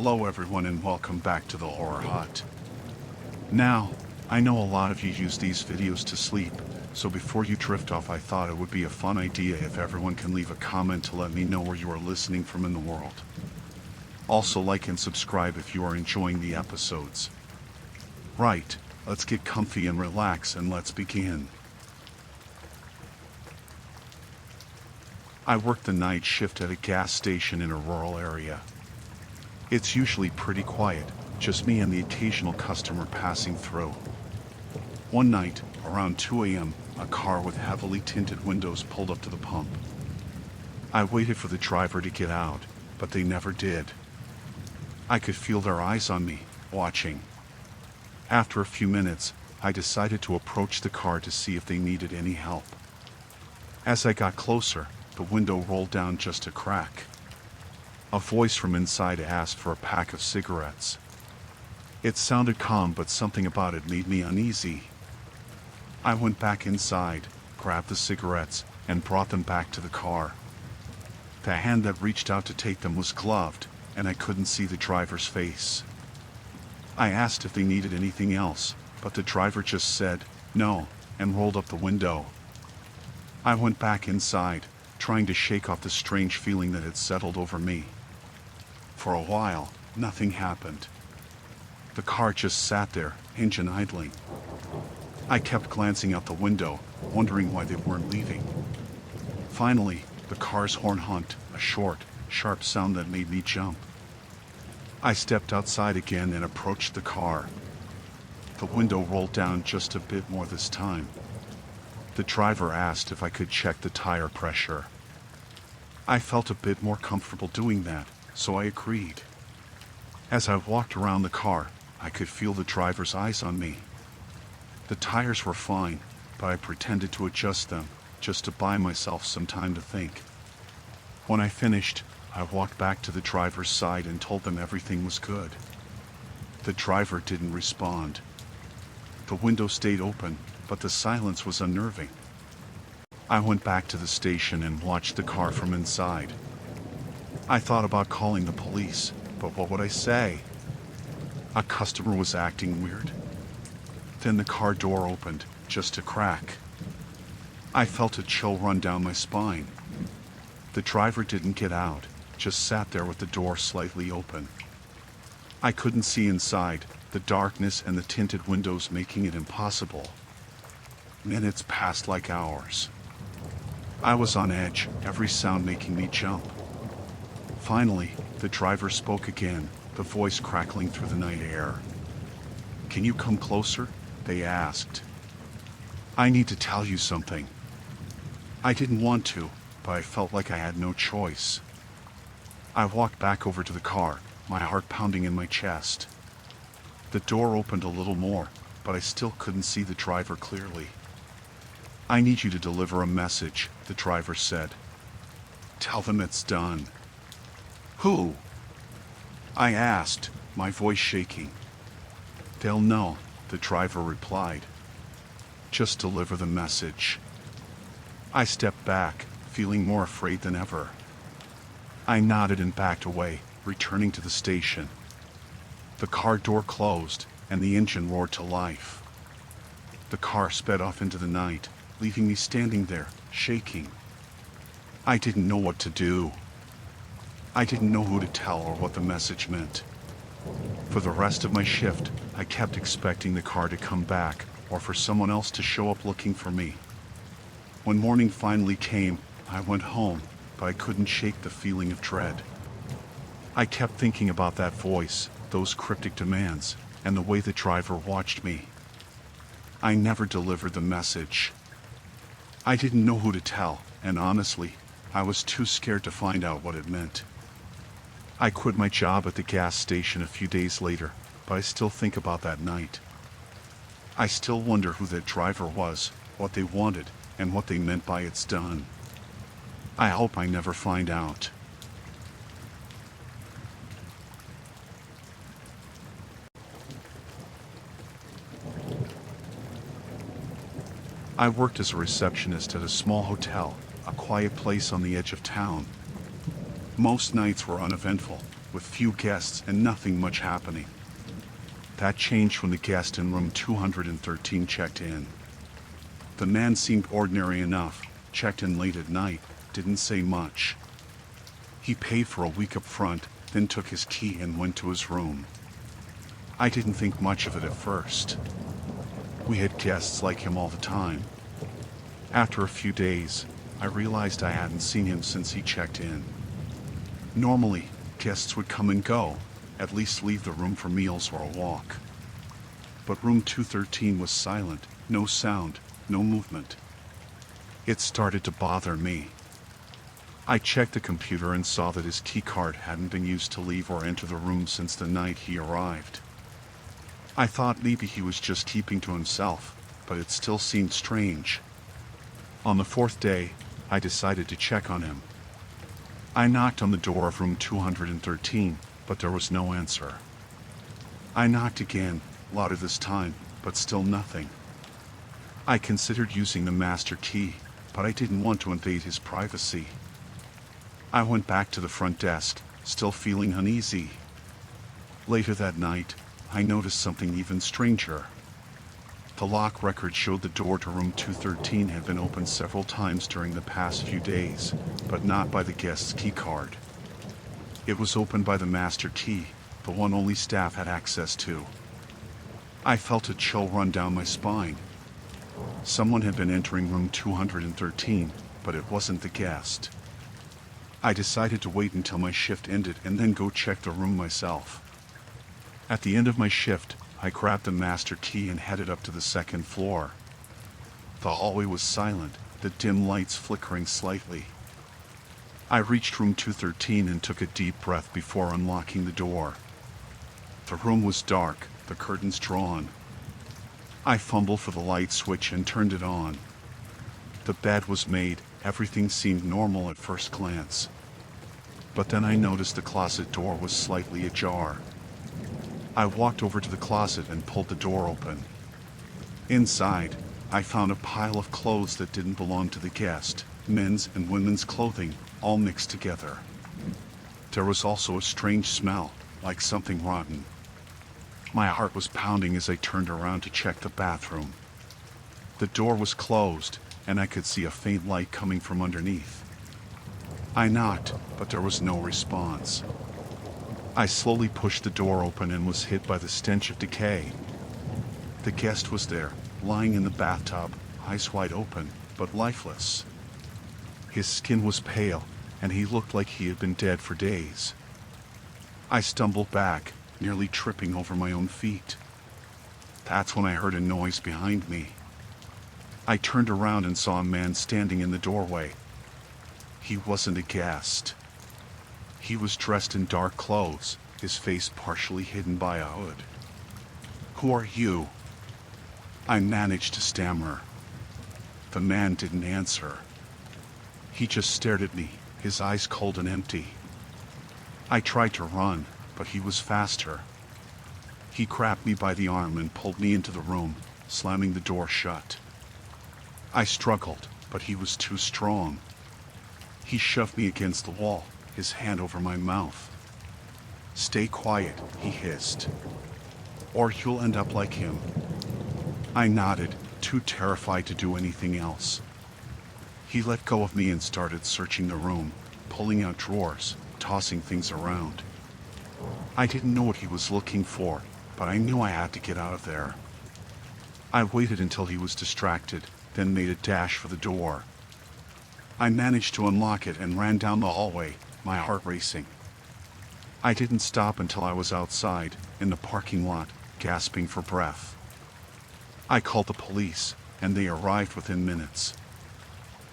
Hello everyone and welcome back to the Horror Hut. Now, I know a lot of you use these videos to sleep, so before you drift off I thought it would be a fun idea if everyone can leave a comment to let me know where you are listening from in the world. Also like and subscribe if you are enjoying the episodes. Right, let's get comfy and relax and let's begin. I work the night shift at a gas station in a rural area. It's usually pretty quiet, just me and the occasional customer passing through. One night, around 2 a.m., a car with heavily tinted windows pulled up to the pump. I waited for the driver to get out, but they never did. I could feel their eyes on me, watching. After a few minutes, I decided to approach the car to see if they needed any help. As I got closer, the window rolled down just a crack. A voice from inside asked for a pack of cigarettes. It sounded calm, but something about it made me uneasy. I went back inside, grabbed the cigarettes, and brought them back to the car. The hand that reached out to take them was gloved, and I couldn't see the driver's face. I asked if they needed anything else, but the driver just said, "No," and rolled up the window. I went back inside, trying to shake off the strange feeling that had settled over me. For a while, nothing happened. The car just sat there, engine idling. I kept glancing out the window, wondering why they weren't leaving. Finally, the car's horn honked, a short, sharp sound that made me jump. I stepped outside again and approached the car. The window rolled down just a bit more this time. The driver asked if I could check the tire pressure. I felt a bit more comfortable doing that, so I agreed. As I walked around the car, I could feel the driver's eyes on me. The tires were fine, but I pretended to adjust them, just to buy myself some time to think. When I finished, I walked back to the driver's side and told them everything was good. The driver didn't respond. The window stayed open, but the silence was unnerving. I went back to the station and watched the car from inside. I thought about calling the police, but what would I say? A customer was acting weird. Then the car door opened, just a crack. I felt a chill run down my spine. The driver didn't get out, just sat there with the door slightly open. I couldn't see inside, the darkness and the tinted windows making it impossible. Minutes passed like hours. I was on edge, every sound making me jump. Finally, the driver spoke again, the voice crackling through the night air. "Can you come closer?" they asked. "I need to tell you something." I didn't want to, but I felt like I had no choice. I walked back over to the car, my heart pounding in my chest. The door opened a little more, but I still couldn't see the driver clearly. "I need you to deliver a message," the driver said. "Tell them it's done." "Who?" I asked, my voice shaking. "They'll know," the driver replied. "Just deliver the message." I stepped back, feeling more afraid than ever. I nodded and backed away, returning to the station. The car door closed, and the engine roared to life. The car sped off into the night, leaving me standing there, shaking. I didn't know what to do. I didn't know who to tell or what the message meant. For the rest of my shift, I kept expecting the car to come back, or for someone else to show up looking for me. When morning finally came, I went home, but I couldn't shake the feeling of dread. I kept thinking about that voice, those cryptic demands, and the way the driver watched me. I never delivered the message. I didn't know who to tell, and honestly, I was too scared to find out what it meant. I quit my job at the gas station a few days later, but I still think about that night. I still wonder who that driver was, what they wanted, and what they meant by "it's done." I hope I never find out. I worked as a receptionist at a small hotel, a quiet place on the edge of town. Most nights were uneventful, with few guests and nothing much happening. That changed when the guest in room 213 checked in. The man seemed ordinary enough, checked in late at night, didn't say much. He paid for a week up front, then took his key and went to his room. I didn't think much of it at first. We had guests like him all the time. After a few days, I realized I hadn't seen him since he checked in. Normally, guests would come and go, at least leave the room for meals or a walk. But room 213 was silent, no sound, no movement. It started to bother me. I checked the computer and saw that his keycard hadn't been used to leave or enter the room since the night he arrived. I thought maybe he was just keeping to himself, but it still seemed strange. On the fourth day, I decided to check on him. I knocked on the door of room 213, but there was no answer. I knocked again, louder this time, but still nothing. I considered using the master key, but I didn't want to invade his privacy. I went back to the front desk, still feeling uneasy. Later that night, I noticed something even stranger. The lock record showed the door to room 213 had been opened several times during the past few days, but not by the guest's keycard. It was opened by the master key, the one only staff had access to. I felt a chill run down my spine. Someone had been entering room 213, but it wasn't the guest. I decided to wait until my shift ended and then go check the room myself. At the end of my shift, I grabbed the master key and headed up to the second floor. The hallway was silent, the dim lights flickering slightly. I reached room 213 and took a deep breath before unlocking the door. The room was dark, the curtains drawn. I fumbled for the light switch and turned it on. The bed was made, everything seemed normal at first glance. But then I noticed the closet door was slightly ajar. I walked over to the closet and pulled the door open. Inside, I found a pile of clothes that didn't belong to the guest, men's and women's clothing, all mixed together. There was also a strange smell, like something rotten. My heart was pounding as I turned around to check the bathroom. The door was closed, and I could see a faint light coming from underneath. I knocked, but there was no response. I slowly pushed the door open and was hit by the stench of decay. The guest was there, lying in the bathtub, eyes wide open, but lifeless. His skin was pale, and he looked like he had been dead for days. I stumbled back, nearly tripping over my own feet. That's when I heard a noise behind me. I turned around and saw a man standing in the doorway. He wasn't a guest. He was dressed in dark clothes, his face partially hidden by a hood. "Who are you?" I managed to stammer. The man didn't answer. He just stared at me, his eyes cold and empty. I tried to run, but he was faster. He grabbed me by the arm and pulled me into the room, slamming the door shut. I struggled, but he was too strong. He shoved me against the wall, his hand over my mouth. "Stay quiet," he hissed, "or you'll end up like him." I nodded, too terrified to do anything else. He let go of me and started searching the room, pulling out drawers, tossing things around. I didn't know what he was looking for, but I knew I had to get out of there. I waited until he was distracted, then made a dash for the door. I managed to unlock it and ran down the hallway, my heart racing. I didn't stop until I was outside, in the parking lot, gasping for breath. I called the police, and they arrived within minutes.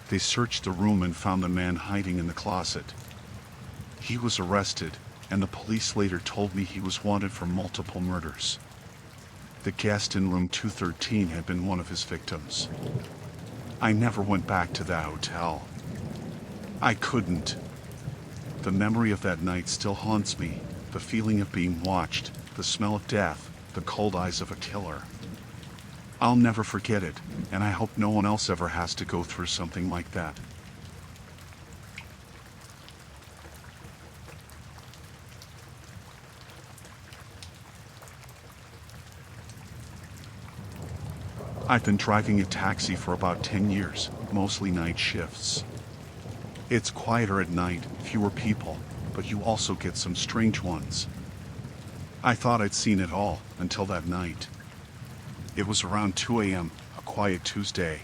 They searched the room and found the man hiding in the closet. He was arrested, and the police later told me he was wanted for multiple murders. The guest in room 213 had been one of his victims. I never went back to that hotel. I couldn't. The memory of that night still haunts me, the feeling of being watched, the smell of death, the cold eyes of a killer. I'll never forget it, and I hope no one else ever has to go through something like that. I've been driving a taxi for about 10 years, mostly night shifts. It's quieter at night, fewer people, but you also get some strange ones. I thought I'd seen it all until that night. It was around 2 a.m., a quiet Tuesday.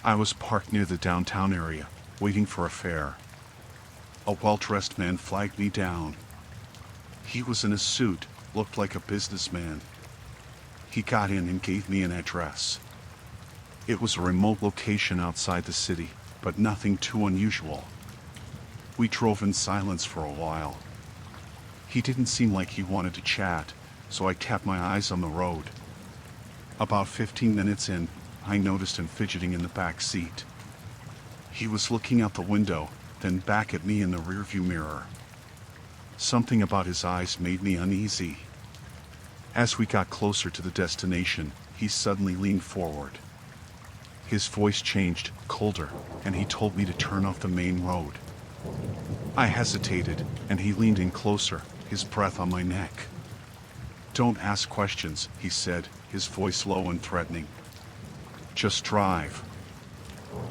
I was parked near the downtown area, waiting for a fare. A well-dressed man flagged me down. He was in a suit, looked like a businessman. He got in and gave me an address. It was a remote location outside the city, but nothing too unusual. We drove in silence for a while. He didn't seem like he wanted to chat, so I kept my eyes on the road. About 15 minutes in, I noticed him fidgeting in the back seat. He was looking out the window, then back at me in the rearview mirror. Something about his eyes made me uneasy. As we got closer to the destination, he suddenly leaned forward. His voice changed, colder, and he told me to turn off the main road. I hesitated, and he leaned in closer, his breath on my neck. "Don't ask questions," he said, his voice low and threatening. "Just drive."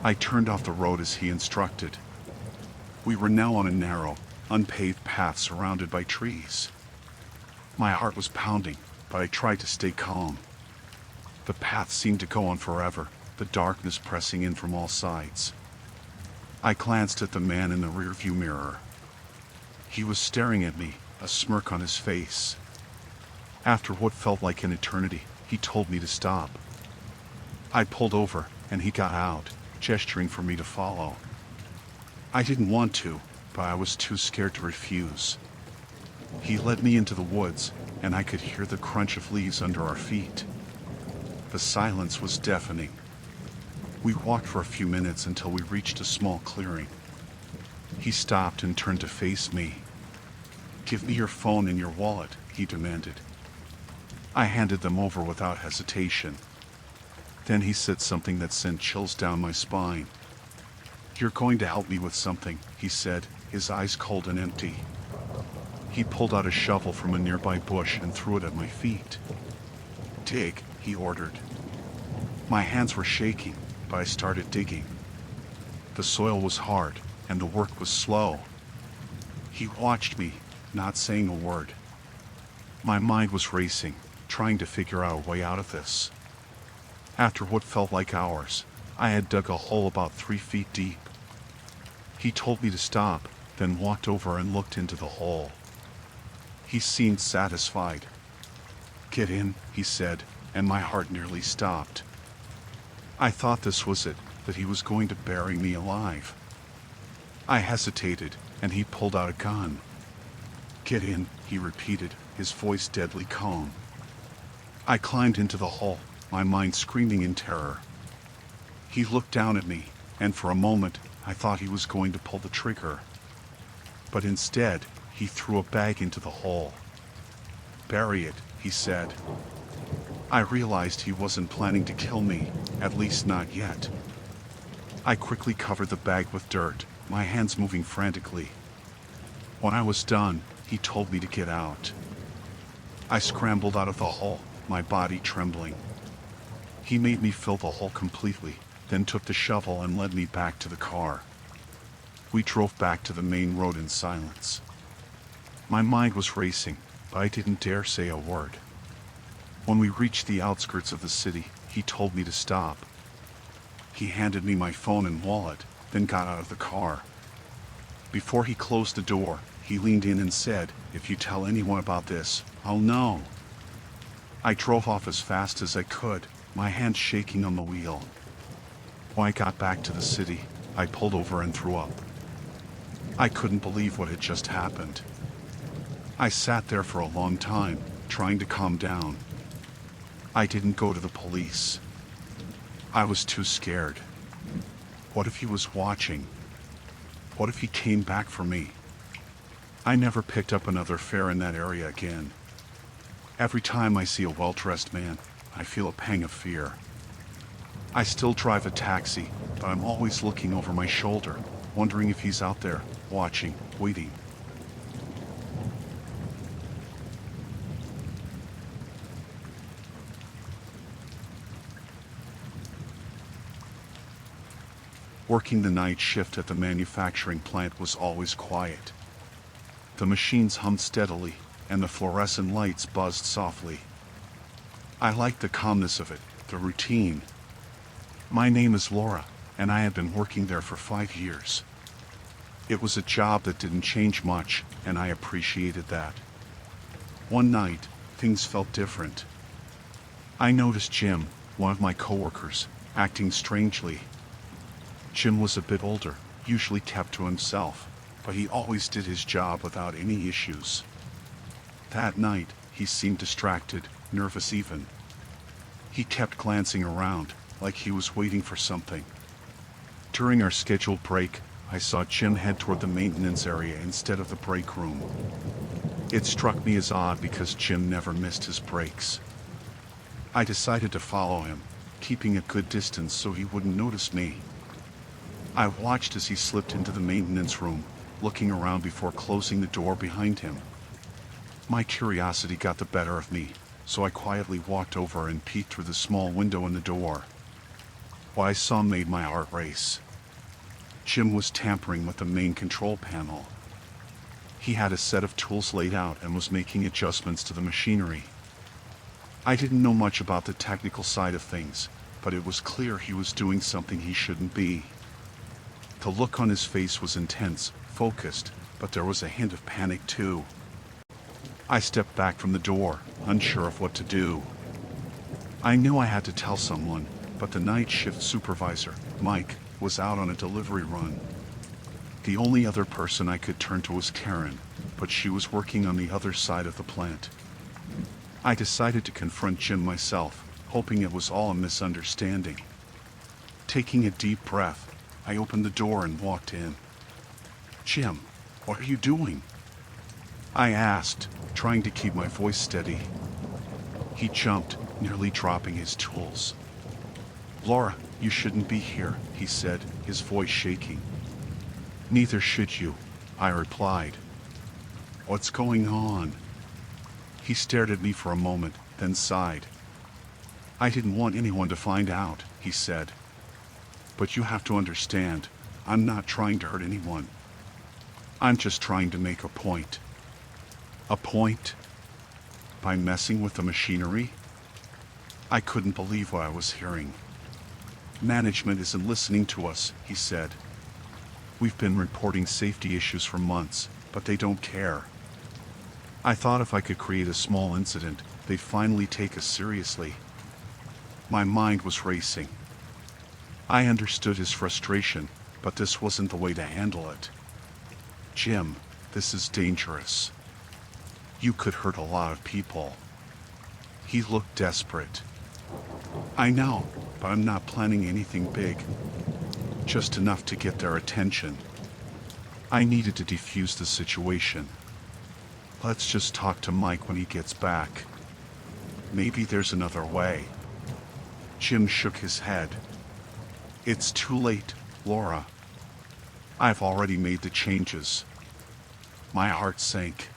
I turned off the road as he instructed. We were now on a narrow, unpaved path surrounded by trees. My heart was pounding, but I tried to stay calm. The path seemed to go on forever, the darkness pressing in from all sides. I glanced at the man in the rearview mirror. He was staring at me, a smirk on his face. After what felt like an eternity, he told me to stop. I pulled over, and he got out, gesturing for me to follow. I didn't want to, but I was too scared to refuse. He led me into the woods, and I could hear the crunch of leaves under our feet. The silence was deafening. We walked for a few minutes until we reached a small clearing. He stopped and turned to face me. "Give me your phone and your wallet," he demanded. I handed them over without hesitation. Then he said something that sent chills down my spine. "You're going to help me with something," he said, his eyes cold and empty. He pulled out a shovel from a nearby bush and threw it at my feet. "Dig," he ordered. My hands were shaking, but I started digging. The soil was hard, and the work was slow. He watched me, not saying a word. My mind was racing, trying to figure out a way out of this. After what felt like hours, I had dug a hole about 3 feet deep. He told me to stop, then walked over and looked into the hole. He seemed satisfied. "Get in," he said, and my heart nearly stopped. I thought this was it, that he was going to bury me alive. I hesitated, and he pulled out a gun. "Get in," he repeated, his voice deadly calm. I climbed into the hole, my mind screaming in terror. He looked down at me, and for a moment, I thought he was going to pull the trigger. But instead, he threw a bag into the hole. "Bury it," he said. I realized he wasn't planning to kill me, at least not yet. I quickly covered the bag with dirt, my hands moving frantically. When I was done, he told me to get out. I scrambled out of the hole, my body trembling. He made me fill the hole completely, then took the shovel and led me back to the car. We drove back to the main road in silence. My mind was racing, but I didn't dare say a word. When we reached the outskirts of the city, he told me to stop. He handed me my phone and wallet, then got out of the car. Before he closed the door, he leaned in and said, "If you tell anyone about this, I'll know." I drove off as fast as I could, my hands shaking on the wheel. When I got back to the city, I pulled over and threw up. I couldn't believe what had just happened. I sat there for a long time, trying to calm down. I didn't go to the police. I was too scared. What if he was watching? What if he came back for me? I never picked up another fare in that area again. Every time I see a well-dressed man, I feel a pang of fear. I still drive a taxi, but I'm always looking over my shoulder, wondering if he's out there, watching, waiting. Working the night shift at the manufacturing plant was always quiet. The machines hummed steadily, and the fluorescent lights buzzed softly. I liked the calmness of it, the routine. My name is Laura, and I had been working there for 5 years. It was a job that didn't change much, and I appreciated that. One night, things felt different. I noticed Jim, one of my coworkers, acting strangely. Jim was a bit older, usually kept to himself, but he always did his job without any issues. That night, he seemed distracted, nervous even. He kept glancing around, like he was waiting for something. During our scheduled break, I saw Jim head toward the maintenance area instead of the break room. It struck me as odd because Jim never missed his breaks. I decided to follow him, keeping a good distance so he wouldn't notice me. I watched as he slipped into the maintenance room, looking around before closing the door behind him. My curiosity got the better of me, so I quietly walked over and peeked through the small window in the door. What I saw made my heart race. Jim was tampering with the main control panel. He had a set of tools laid out and was making adjustments to the machinery. I didn't know much about the technical side of things, but it was clear he was doing something he shouldn't be. The look on his face was intense, focused, but there was a hint of panic too. I stepped back from the door, unsure of what to do. I knew I had to tell someone, but the night shift supervisor, Mike, was out on a delivery run. The only other person I could turn to was Karen, but she was working on the other side of the plant. I decided to confront Jim myself, hoping it was all a misunderstanding. Taking a deep breath, I opened the door and walked in. "Jim, what are you doing?" I asked, trying to keep my voice steady. He jumped, nearly dropping his tools. "Laura, you shouldn't be here," he said, his voice shaking. "Neither should you," I replied. "What's going on?" He stared at me for a moment, then sighed. "I didn't want anyone to find out," he said. "But you have to understand, I'm not trying to hurt anyone. I'm just trying to make a point." "A point? By messing with the machinery?" I couldn't believe what I was hearing. "Management isn't listening to us," he said. "We've been reporting safety issues for months, but they don't care. I thought if I could create a small incident, they'd finally take us seriously." My mind was racing. I understood his frustration, but this wasn't the way to handle it. "Jim, this is dangerous. You could hurt a lot of people." He looked desperate. "I know, but I'm not planning anything big. Just enough to get their attention." I needed to defuse the situation. "Let's just talk to Mike when he gets back. Maybe there's another way." Jim shook his head. "It's too late, Laura. I've already made the changes." My heart sank.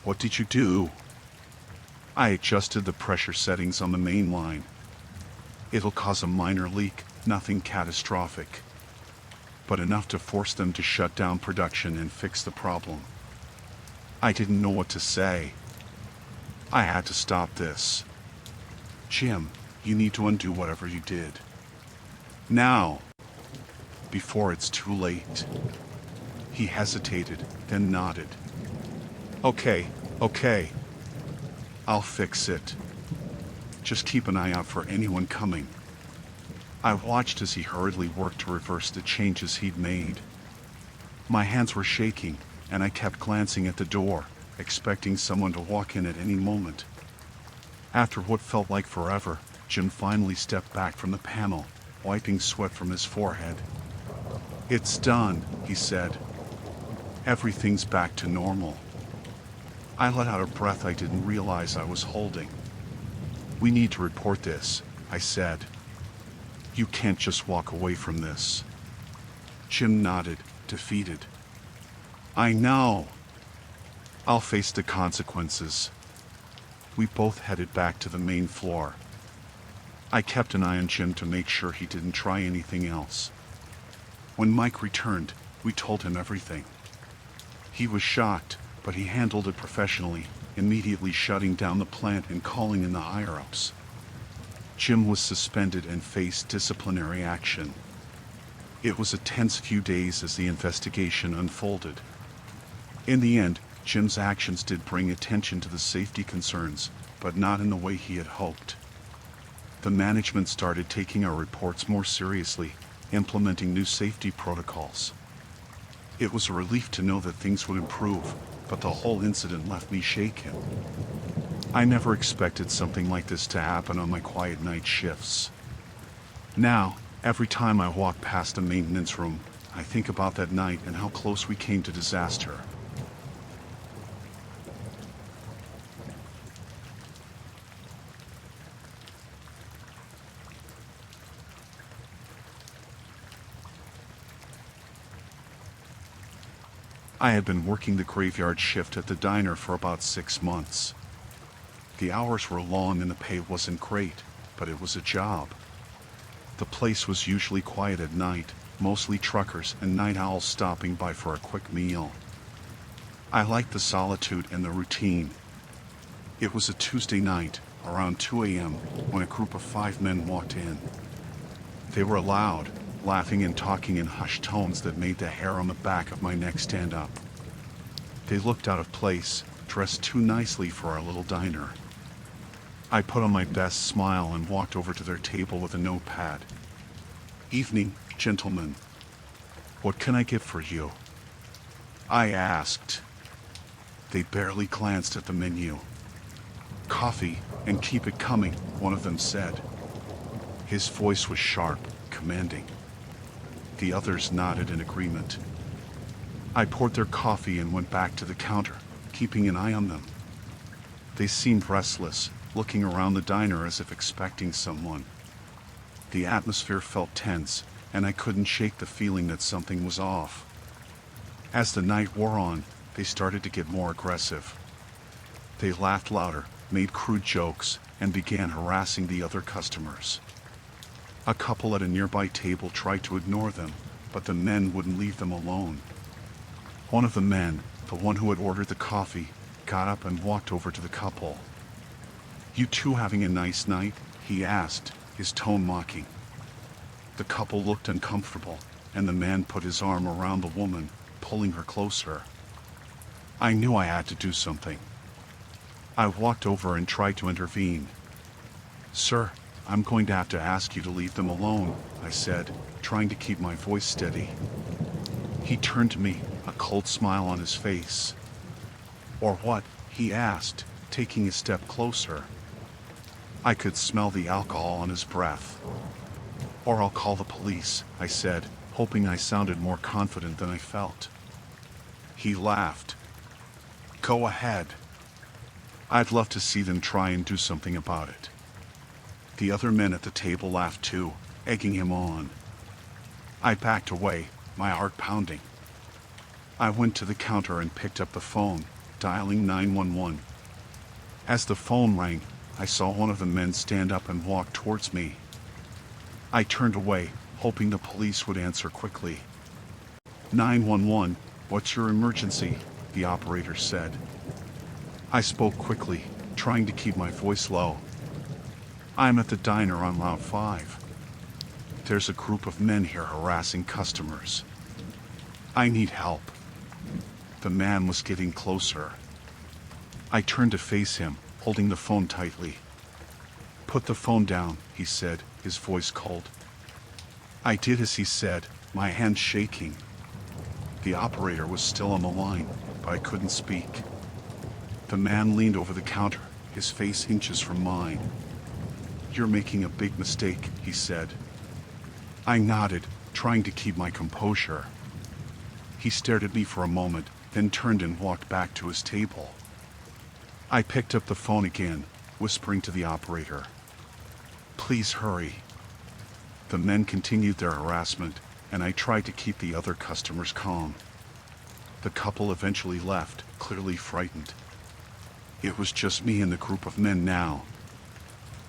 "What did you do?" "I adjusted the pressure settings on the main line. It'll cause a minor leak, nothing catastrophic, but enough to force them to shut down production and fix the problem." I didn't know what to say. I had to stop this. "Jim, you need to undo whatever you did. Now, before it's too late." He hesitated, then nodded. Okay. I'll fix it. Just keep an eye out for anyone coming." I watched as he hurriedly worked to reverse the changes he'd made. My hands were shaking, and I kept glancing at the door, expecting someone to walk in at any moment. After what felt like forever, Jim finally stepped back from the panel, wiping sweat from his forehead. "It's done," he said. "Everything's back to normal." I let out a breath I didn't realize I was holding. "We need to report this," I said. "You can't just walk away from this." Jim nodded, defeated. "I know. I'll face the consequences." We both headed back to the main floor. I kept an eye on Jim to make sure he didn't try anything else. When Mike returned, we told him everything. He was shocked, but he handled it professionally, immediately shutting down the plant and calling in the higher-ups. Jim was suspended and faced disciplinary action. It was a tense few days as the investigation unfolded. In the end, Jim's actions did bring attention to the safety concerns, but not in the way he had hoped. The management started taking our reports more seriously, implementing new safety protocols. It was a relief to know that things would improve, but the whole incident left me shaken. I never expected something like this to happen on my quiet night shifts. Now, every time I walk past a maintenance room, I think about that night and how close we came to disaster. I had been working the graveyard shift at the diner for about 6 months. The hours were long and the pay wasn't great, but it was a job. The place was usually quiet at night, mostly truckers and night owls stopping by for a quick meal. I liked the solitude and the routine. It was a Tuesday night, around 2 a.m., when a group of 5 men walked in. They were loud, laughing and talking in hushed tones that made the hair on the back of my neck stand up. They looked out of place, dressed too nicely for our little diner. I put on my best smile and walked over to their table with a notepad. "Evening, gentlemen. What can I get for you?" I asked. They barely glanced at the menu. "Coffee, and keep it coming," one of them said. His voice was sharp, commanding. The others nodded in agreement. I poured their coffee and went back to the counter, keeping an eye on them. They seemed restless, looking around the diner as if expecting someone. The atmosphere felt tense, and I couldn't shake the feeling that something was off. As the night wore on, they started to get more aggressive. They laughed louder, made crude jokes, and began harassing the other customers. A couple at a nearby table tried to ignore them, but the men wouldn't leave them alone. One of the men, the one who had ordered the coffee, got up and walked over to the couple. "You two having a nice night?" he asked, his tone mocking. The couple looked uncomfortable, and the man put his arm around the woman, pulling her closer. I knew I had to do something. I walked over and tried to intervene. "Sir, I'm going to have to ask you to leave them alone," I said, trying to keep my voice steady. He turned to me, a cold smile on his face. "Or what?" he asked, taking a step closer. I could smell the alcohol on his breath. "Or I'll call the police," I said, hoping I sounded more confident than I felt. He laughed. "Go ahead. I'd love to see them try and do something about it." The other men at the table laughed too, egging him on. I backed away, my heart pounding. I went to the counter and picked up the phone, dialing 911. As the phone rang, I saw one of the men stand up and walk towards me. I turned away, hoping the police would answer quickly. "911, what's your emergency?" the operator said. I spoke quickly, trying to keep my voice low. "I'm at the diner on Loud 5. There's a group of men here harassing customers. I need help." The man was getting closer. I turned to face him, holding the phone tightly. "Put the phone down," he said, his voice cold. I did as he said, my hands shaking. The operator was still on the line, but I couldn't speak. The man leaned over the counter, his face inches from mine. "You're making a big mistake," he said. I nodded, trying to keep my composure. He stared at me for a moment, then turned and walked back to his table. I picked up the phone again, whispering to the operator, "Please hurry." The men continued their harassment, and I tried to keep the other customers calm. The couple eventually left, clearly frightened. It was just me and the group of men now.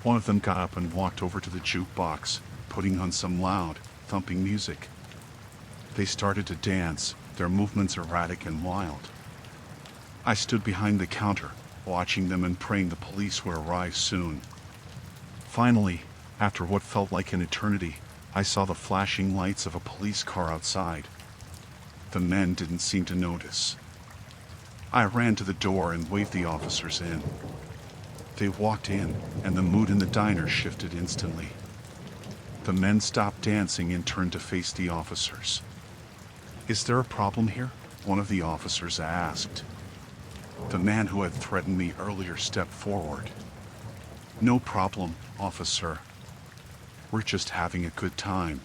One of them got up and walked over to the jukebox, putting on some loud, thumping music. They started to dance, their movements erratic and wild. I stood behind the counter, watching them and praying the police would arrive soon. Finally, after what felt like an eternity, I saw the flashing lights of a police car outside. The men didn't seem to notice. I ran to the door and waved the officers in. They walked in, and the mood in the diner shifted instantly. The men stopped dancing and turned to face the officers. "Is there a problem here?" one of the officers asked. The man who had threatened me earlier stepped forward. "No problem, officer. We're just having a good time."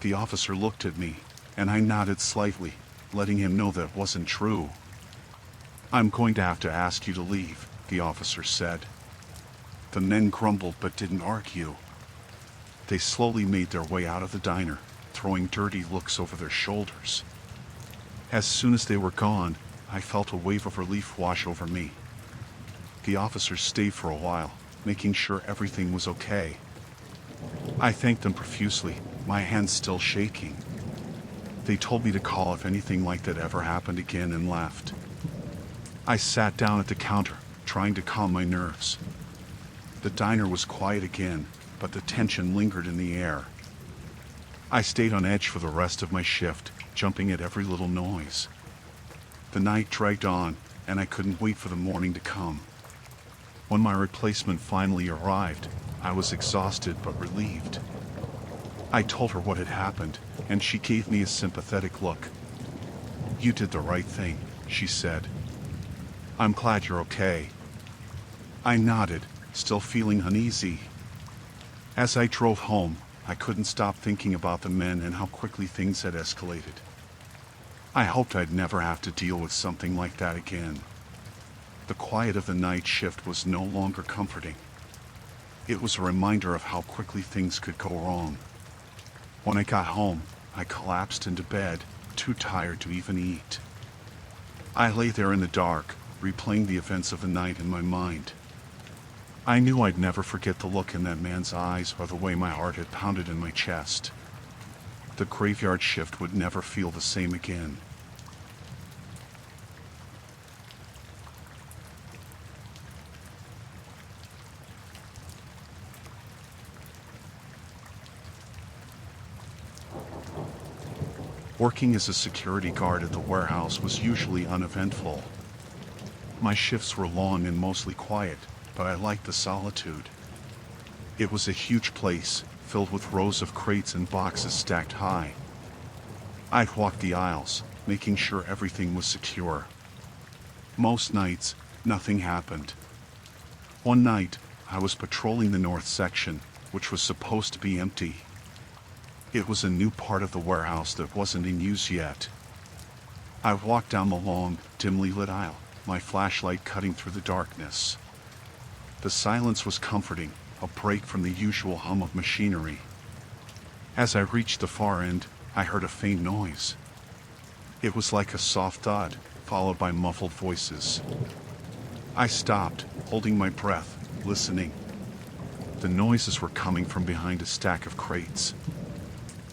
The officer looked at me, and I nodded slightly, letting him know that wasn't true. "I'm going to have to ask you to leave," the officer said. The men grumbled but didn't argue. They slowly made their way out of the diner, throwing dirty looks over their shoulders. As soon as they were gone, I felt a wave of relief wash over me. The officers stayed for a while, making sure everything was okay. I thanked them profusely, my hands still shaking. They told me to call if anything like that ever happened again, and left. I sat down at the counter, trying to calm my nerves. The diner was quiet again, but the tension lingered in the air. I stayed on edge for the rest of my shift, jumping at every little noise. The night dragged on, and I couldn't wait for the morning to come. When my replacement finally arrived, I was exhausted but relieved. I told her what had happened, and she gave me a sympathetic look. "You did the right thing," she said. "I'm glad you're okay." I nodded, still feeling uneasy. As I drove home, I couldn't stop thinking about the men and how quickly things had escalated. I hoped I'd never have to deal with something like that again. The quiet of the night shift was no longer comforting. It was a reminder of how quickly things could go wrong. When I got home, I collapsed into bed, too tired to even eat. I lay there in the dark, replaying the events of the night in my mind. I knew I'd never forget the look in that man's eyes or the way my heart had pounded in my chest. The graveyard shift would never feel the same again. Working as a security guard at the warehouse was usually uneventful. My shifts were long and mostly quiet, but I liked the solitude. It was a huge place, filled with rows of crates and boxes stacked high. I'd walk the aisles, making sure everything was secure. Most nights, nothing happened. One night, I was patrolling the north section, which was supposed to be empty. It was a new part of the warehouse that wasn't in use yet. I walked down the long, dimly lit aisle, my flashlight cutting through the darkness. The silence was comforting, a break from the usual hum of machinery. As I reached the far end, I heard a faint noise. It was like a soft thud, followed by muffled voices. I stopped, holding my breath, listening. The noises were coming from behind a stack of crates.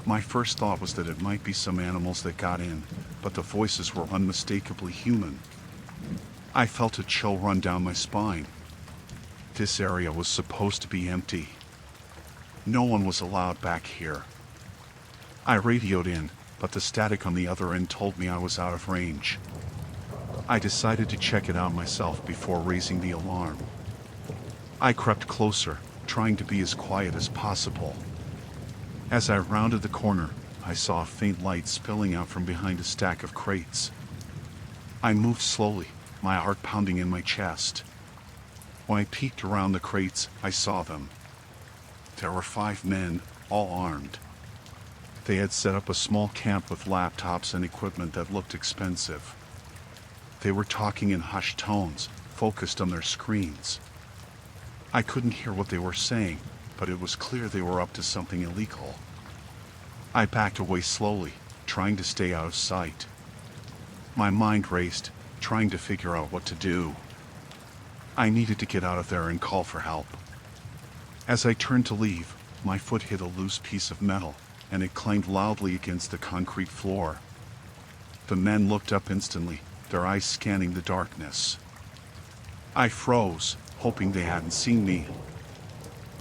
My first thought was that it might be some animals that got in, but the voices were unmistakably human. I felt a chill run down my spine. This area was supposed to be empty. No one was allowed back here. I radioed in, but the static on the other end told me I was out of range. I decided to check it out myself before raising the alarm. I crept closer, trying to be as quiet as possible. As I rounded the corner, I saw a faint light spilling out from behind a stack of crates. I moved slowly, my heart pounding in my chest. When I peeked around the crates, I saw them. There were 5 men, all armed. They had set up a small camp with laptops and equipment that looked expensive. They were talking in hushed tones, focused on their screens. I couldn't hear what they were saying, but it was clear they were up to something illegal. I backed away slowly, trying to stay out of sight. My mind raced, trying to figure out what to do. I needed to get out of there and call for help. As I turned to leave, my foot hit a loose piece of metal, and it clanged loudly against the concrete floor. The men looked up instantly, their eyes scanning the darkness. I froze, hoping they hadn't seen me.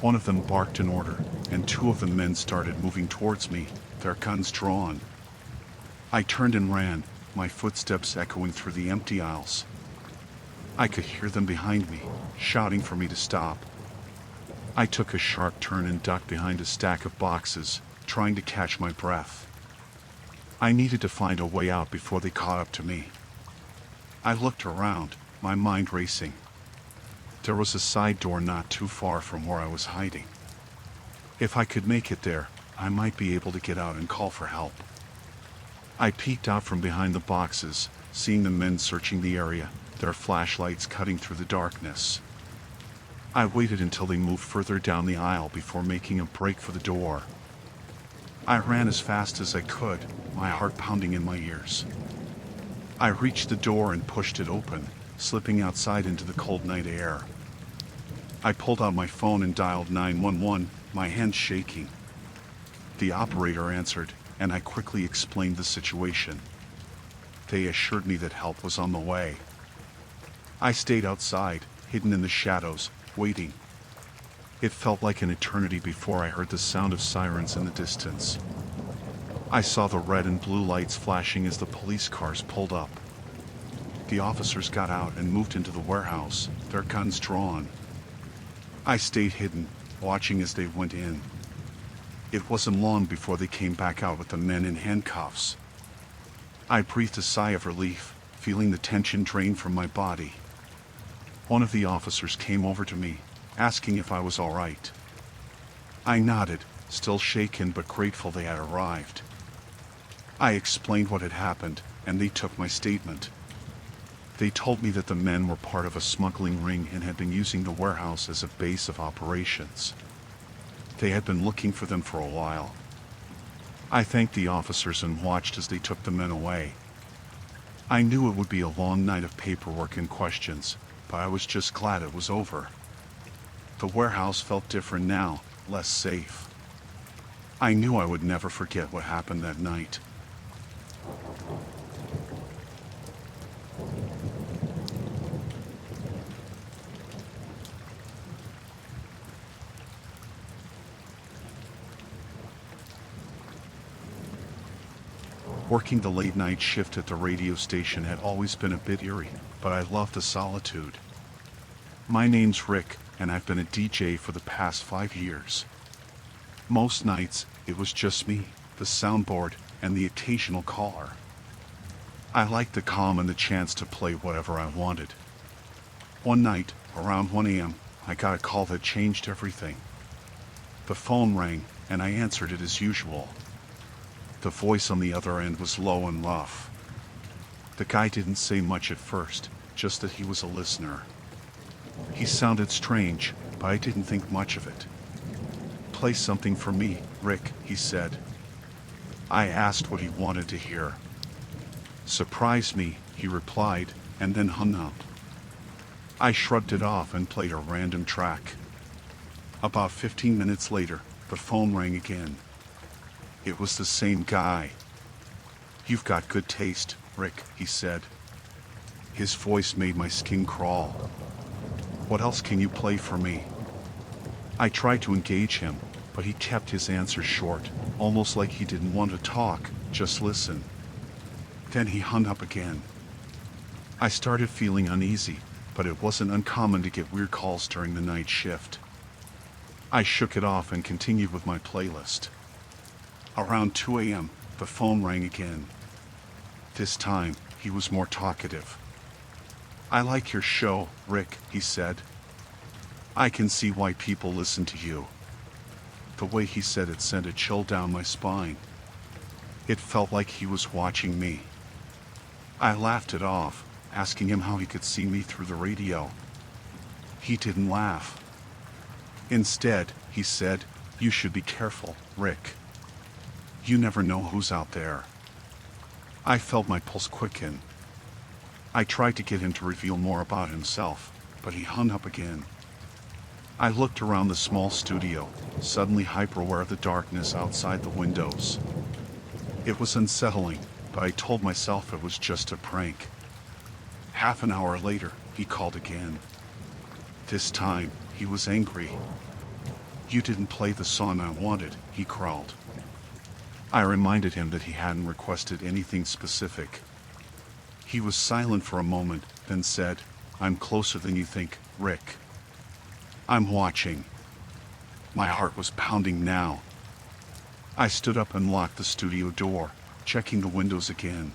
One of them barked an order, and two of the men started moving towards me, their guns drawn. I turned and ran, my footsteps echoing through the empty aisles. I could hear them behind me, shouting for me to stop. I took a sharp turn and ducked behind a stack of boxes, trying to catch my breath. I needed to find a way out before they caught up to me. I looked around, my mind racing. There was a side door not too far from where I was hiding. If I could make it there, I might be able to get out and call for help. I peeked out from behind the boxes, seeing the men searching the area, their flashlights cutting through the darkness. I waited until they moved further down the aisle before making a break for the door. I ran as fast as I could, my heart pounding in my ears. I reached the door and pushed it open, slipping outside into the cold night air. I pulled out my phone and dialed 911, my hands shaking. The operator answered, and I quickly explained the situation. They assured me that help was on the way. I stayed outside, hidden in the shadows, waiting. It felt like an eternity before I heard the sound of sirens in the distance. I saw the red and blue lights flashing as the police cars pulled up. The officers got out and moved into the warehouse, their guns drawn. I stayed hidden, watching as they went in. It wasn't long before they came back out with the men in handcuffs. I breathed a sigh of relief, feeling the tension drain from my body. One of the officers came over to me, asking if I was all right. I nodded, still shaken but grateful they had arrived. I explained what had happened, and they took my statement. They told me that the men were part of a smuggling ring and had been using the warehouse as a base of operations. They had been looking for them for a while. I thanked the officers and watched as they took the men away. I knew it would be a long night of paperwork and questions, but I was just glad it was over. The warehouse felt different now, less safe. I knew I would never forget what happened that night. Working the late-night shift at the radio station had always been a bit eerie, but I loved the solitude. My name's Rick, and I've been a DJ for the past 5 years. Most nights, it was just me, the soundboard, and the occasional caller. I liked the calm and the chance to play whatever I wanted. One night, around 1 a.m., I got a call that changed everything. The phone rang, and I answered it as usual. The voice on the other end was low and rough. The guy didn't say much at first, just that he was a listener. He sounded strange, but I didn't think much of it. "Play something for me, Rick," he said. I asked what he wanted to hear. "Surprise me," he replied, and then hung up. I shrugged it off and played a random track. About 15 minutes later, the phone rang again. It was the same guy. "You've got good taste, Rick," he said. His voice made my skin crawl. "What else can you play for me?" I tried to engage him, but he kept his answers short, almost like he didn't want to talk, just listen. Then he hung up again. I started feeling uneasy, but it wasn't uncommon to get weird calls during the night shift. I shook it off and continued with my playlist. Around 2 a.m., the phone rang again. This time, he was more talkative. "I like your show, Rick," he said. "I can see why people listen to you." The way he said it sent a chill down my spine. It felt like he was watching me. I laughed it off, asking him how he could see me through the radio. He didn't laugh. Instead, he said, "You should be careful, Rick. You never know who's out there." I felt my pulse quicken. I tried to get him to reveal more about himself, but he hung up again. I looked around the small studio, suddenly hyper-aware of the darkness outside the windows. It was unsettling, but I told myself it was just a prank. Half an hour later, he called again. This time, he was angry. "You didn't play the song I wanted," he growled. I reminded him that he hadn't requested anything specific. He was silent for a moment, then said, "I'm closer than you think, Rick. I'm watching." My heart was pounding now. I stood up and locked the studio door, checking the windows again.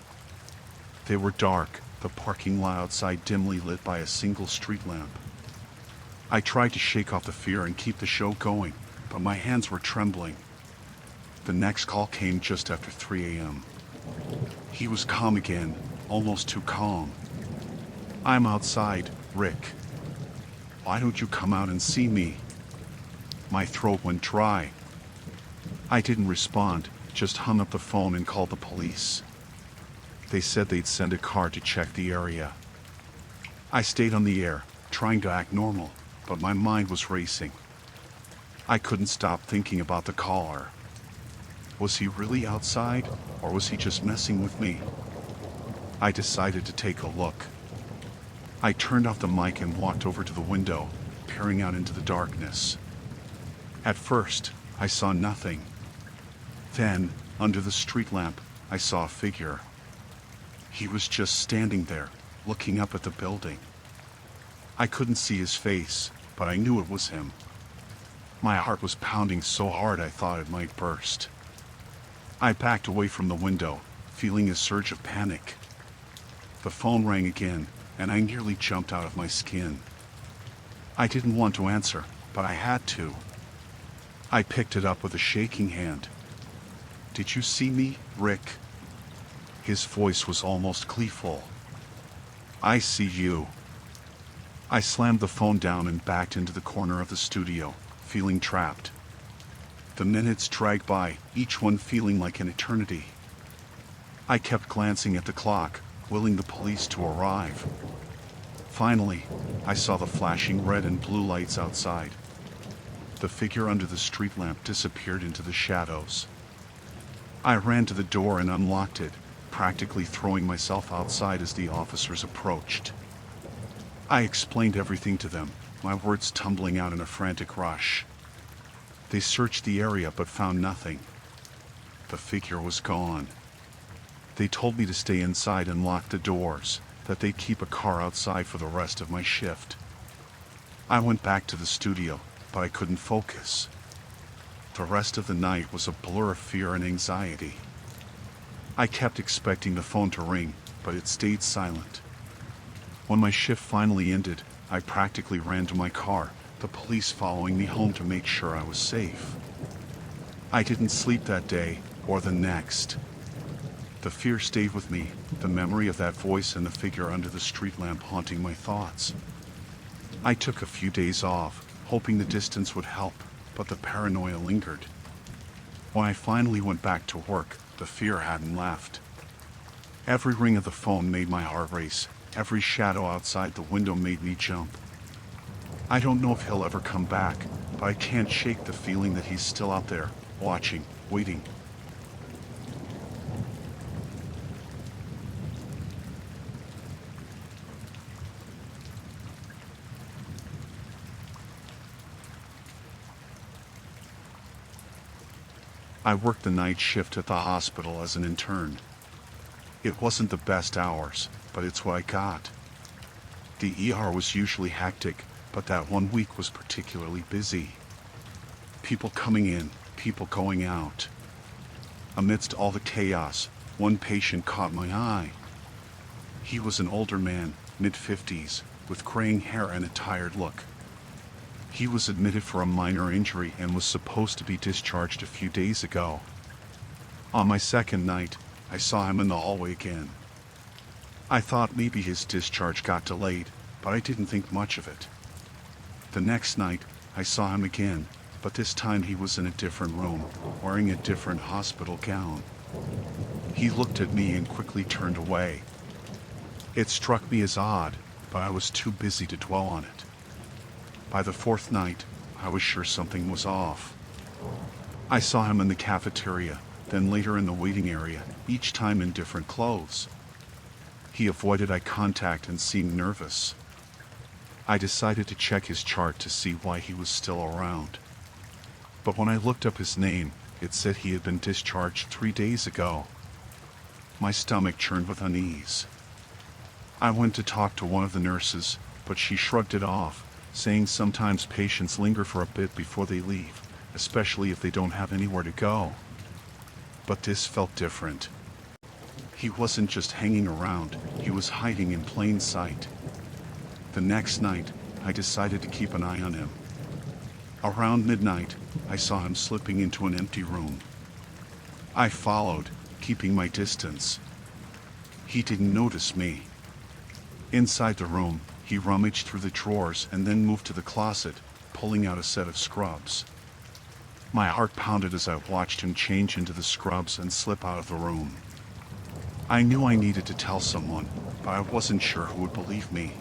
They were dark, the parking lot outside dimly lit by a single street lamp. I tried to shake off the fear and keep the show going, but my hands were trembling. The next call came just after 3 a.m. He was calm again, almost too calm. "I'm outside, Rick. Why don't you come out and see me?" My throat went dry. I didn't respond, just hung up the phone and called the police. They said they'd send a car to check the area. I stayed on the air, trying to act normal, but my mind was racing. I couldn't stop thinking about the caller. Was he really outside, or was he just messing with me? I decided to take a look. I turned off the mic and walked over to the window, peering out into the darkness. At first, I saw nothing. Then, under the street lamp, I saw a figure. He was just standing there, looking up at the building. I couldn't see his face, but I knew it was him. My heart was pounding so hard I thought it might burst. I backed away from the window, feeling a surge of panic. The phone rang again, and I nearly jumped out of my skin. I didn't want to answer, but I had to. I picked it up with a shaking hand. "Did you see me, Rick?" His voice was almost gleeful. "I see you." I slammed the phone down and backed into the corner of the studio, feeling trapped. The minutes dragged by, each one feeling like an eternity. I kept glancing at the clock, willing the police to arrive. Finally, I saw the flashing red and blue lights outside. The figure under the street lamp disappeared into the shadows. I ran to the door and unlocked it, practically throwing myself outside as the officers approached. I explained everything to them, my words tumbling out in a frantic rush. They searched the area but found nothing. The figure was gone. They told me to stay inside and lock the doors, that they'd keep a car outside for the rest of my shift. I went back to the studio, but I couldn't focus. The rest of the night was a blur of fear and anxiety. I kept expecting the phone to ring, but it stayed silent. When my shift finally ended, I practically ran to my car, the police following me home to make sure I was safe. I didn't sleep that day, or the next. The fear stayed with me, the memory of that voice and the figure under the street lamp haunting my thoughts. I took a few days off, hoping the distance would help, but the paranoia lingered. When I finally went back to work, the fear hadn't left. Every ring of the phone made my heart race, every shadow outside the window made me jump. I don't know if he'll ever come back, but I can't shake the feeling that he's still out there, watching, waiting. I worked the night shift at the hospital as an intern. It wasn't the best hours, but it's what I got. The ER was usually hectic, but that one week was particularly busy. People coming in, people going out. Amidst all the chaos, one patient caught my eye. He was an older man, mid-50s, with graying hair and a tired look. He was admitted for a minor injury and was supposed to be discharged a few days ago. On my second night, I saw him in the hallway again. I thought maybe his discharge got delayed, but I didn't think much of it. The next night, I saw him again, but this time he was in a different room, wearing a different hospital gown. He looked at me and quickly turned away. It struck me as odd, but I was too busy to dwell on it. By the fourth night, I was sure something was off. I saw him in the cafeteria, then later in the waiting area, each time in different clothes. He avoided eye contact and seemed nervous. I decided to check his chart to see why he was still around. But when I looked up his name, it said he had been discharged 3 days ago. My stomach churned with unease. I went to talk to one of the nurses, but she shrugged it off, saying sometimes patients linger for a bit before they leave, especially if they don't have anywhere to go. But this felt different. He wasn't just hanging around, he was hiding in plain sight. The next night, I decided to keep an eye on him. Around midnight, I saw him slipping into an empty room. I followed, keeping my distance. He didn't notice me. Inside the room, he rummaged through the drawers and then moved to the closet, pulling out a set of scrubs. My heart pounded as I watched him change into the scrubs and slip out of the room. I knew I needed to tell someone, but I wasn't sure who would believe me.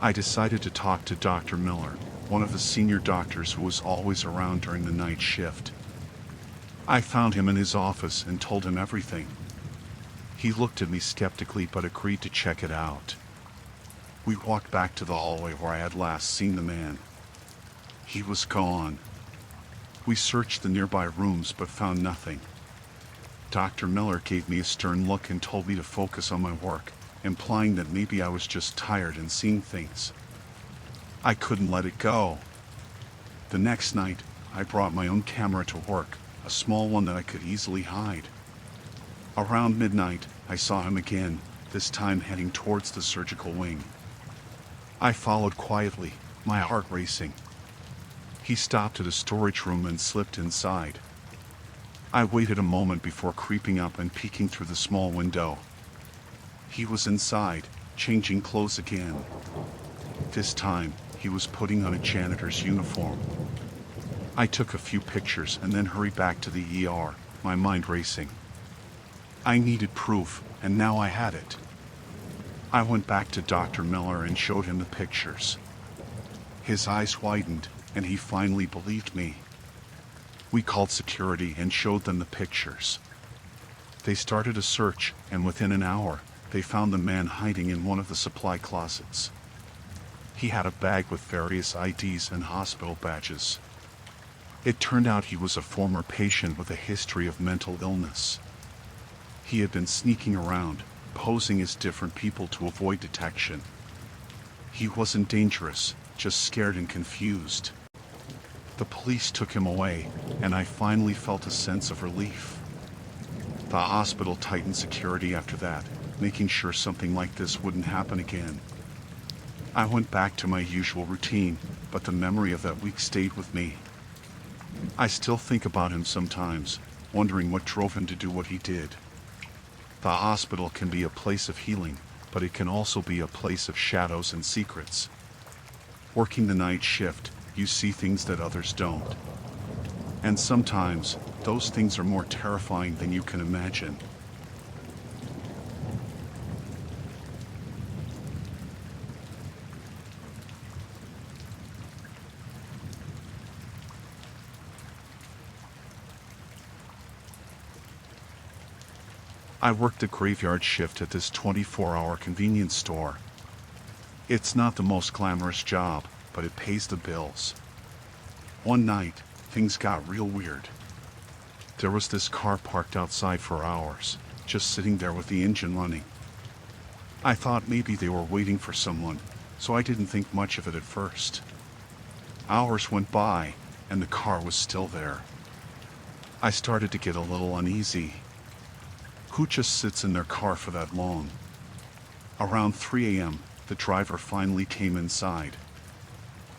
I decided to talk to Dr. Miller, one of the senior doctors who was always around during the night shift. I found him in his office and told him everything. He looked at me skeptically but agreed to check it out. We walked back to the hallway where I had last seen the man. He was gone. We searched the nearby rooms but found nothing. Dr. Miller gave me a stern look and told me to focus on my work, implying that maybe I was just tired and seeing things. I couldn't let it go. The next night, I brought my own camera to work, a small one that I could easily hide. Around midnight, I saw him again, this time heading towards the surgical wing. I followed quietly, my heart racing. He stopped at a storage room and slipped inside. I waited a moment before creeping up and peeking through the small window. He was inside, changing clothes again. This time, he was putting on a janitor's uniform. I took a few pictures and then hurried back to the ER, my mind racing. I needed proof, and now I had it. I went back to Dr. Miller and showed him the pictures. His eyes widened, and he finally believed me. We called security and showed them the pictures. They started a search, and within an hour, they found the man hiding in one of the supply closets. He had a bag with various IDs and hospital badges. It turned out he was a former patient with a history of mental illness. He had been sneaking around, posing as different people to avoid detection. He wasn't dangerous, just scared and confused. The police took him away, and I finally felt a sense of relief. The hospital tightened security after that, making sure something like this wouldn't happen again. I went back to my usual routine, but the memory of that week stayed with me. I still think about him sometimes, wondering what drove him to do what he did. The hospital can be a place of healing, but it can also be a place of shadows and secrets. Working the night shift, you see things that others don't. And sometimes, those things are more terrifying than you can imagine. I worked the graveyard shift at this 24-hour convenience store. It's not the most glamorous job, but it pays the bills. One night, things got real weird. There was this car parked outside for hours, just sitting there with the engine running. I thought maybe they were waiting for someone, so I didn't think much of it at first. Hours went by, and the car was still there. I started to get a little uneasy. Who just sits in their car for that long? Around 3 a.m., the driver finally came inside.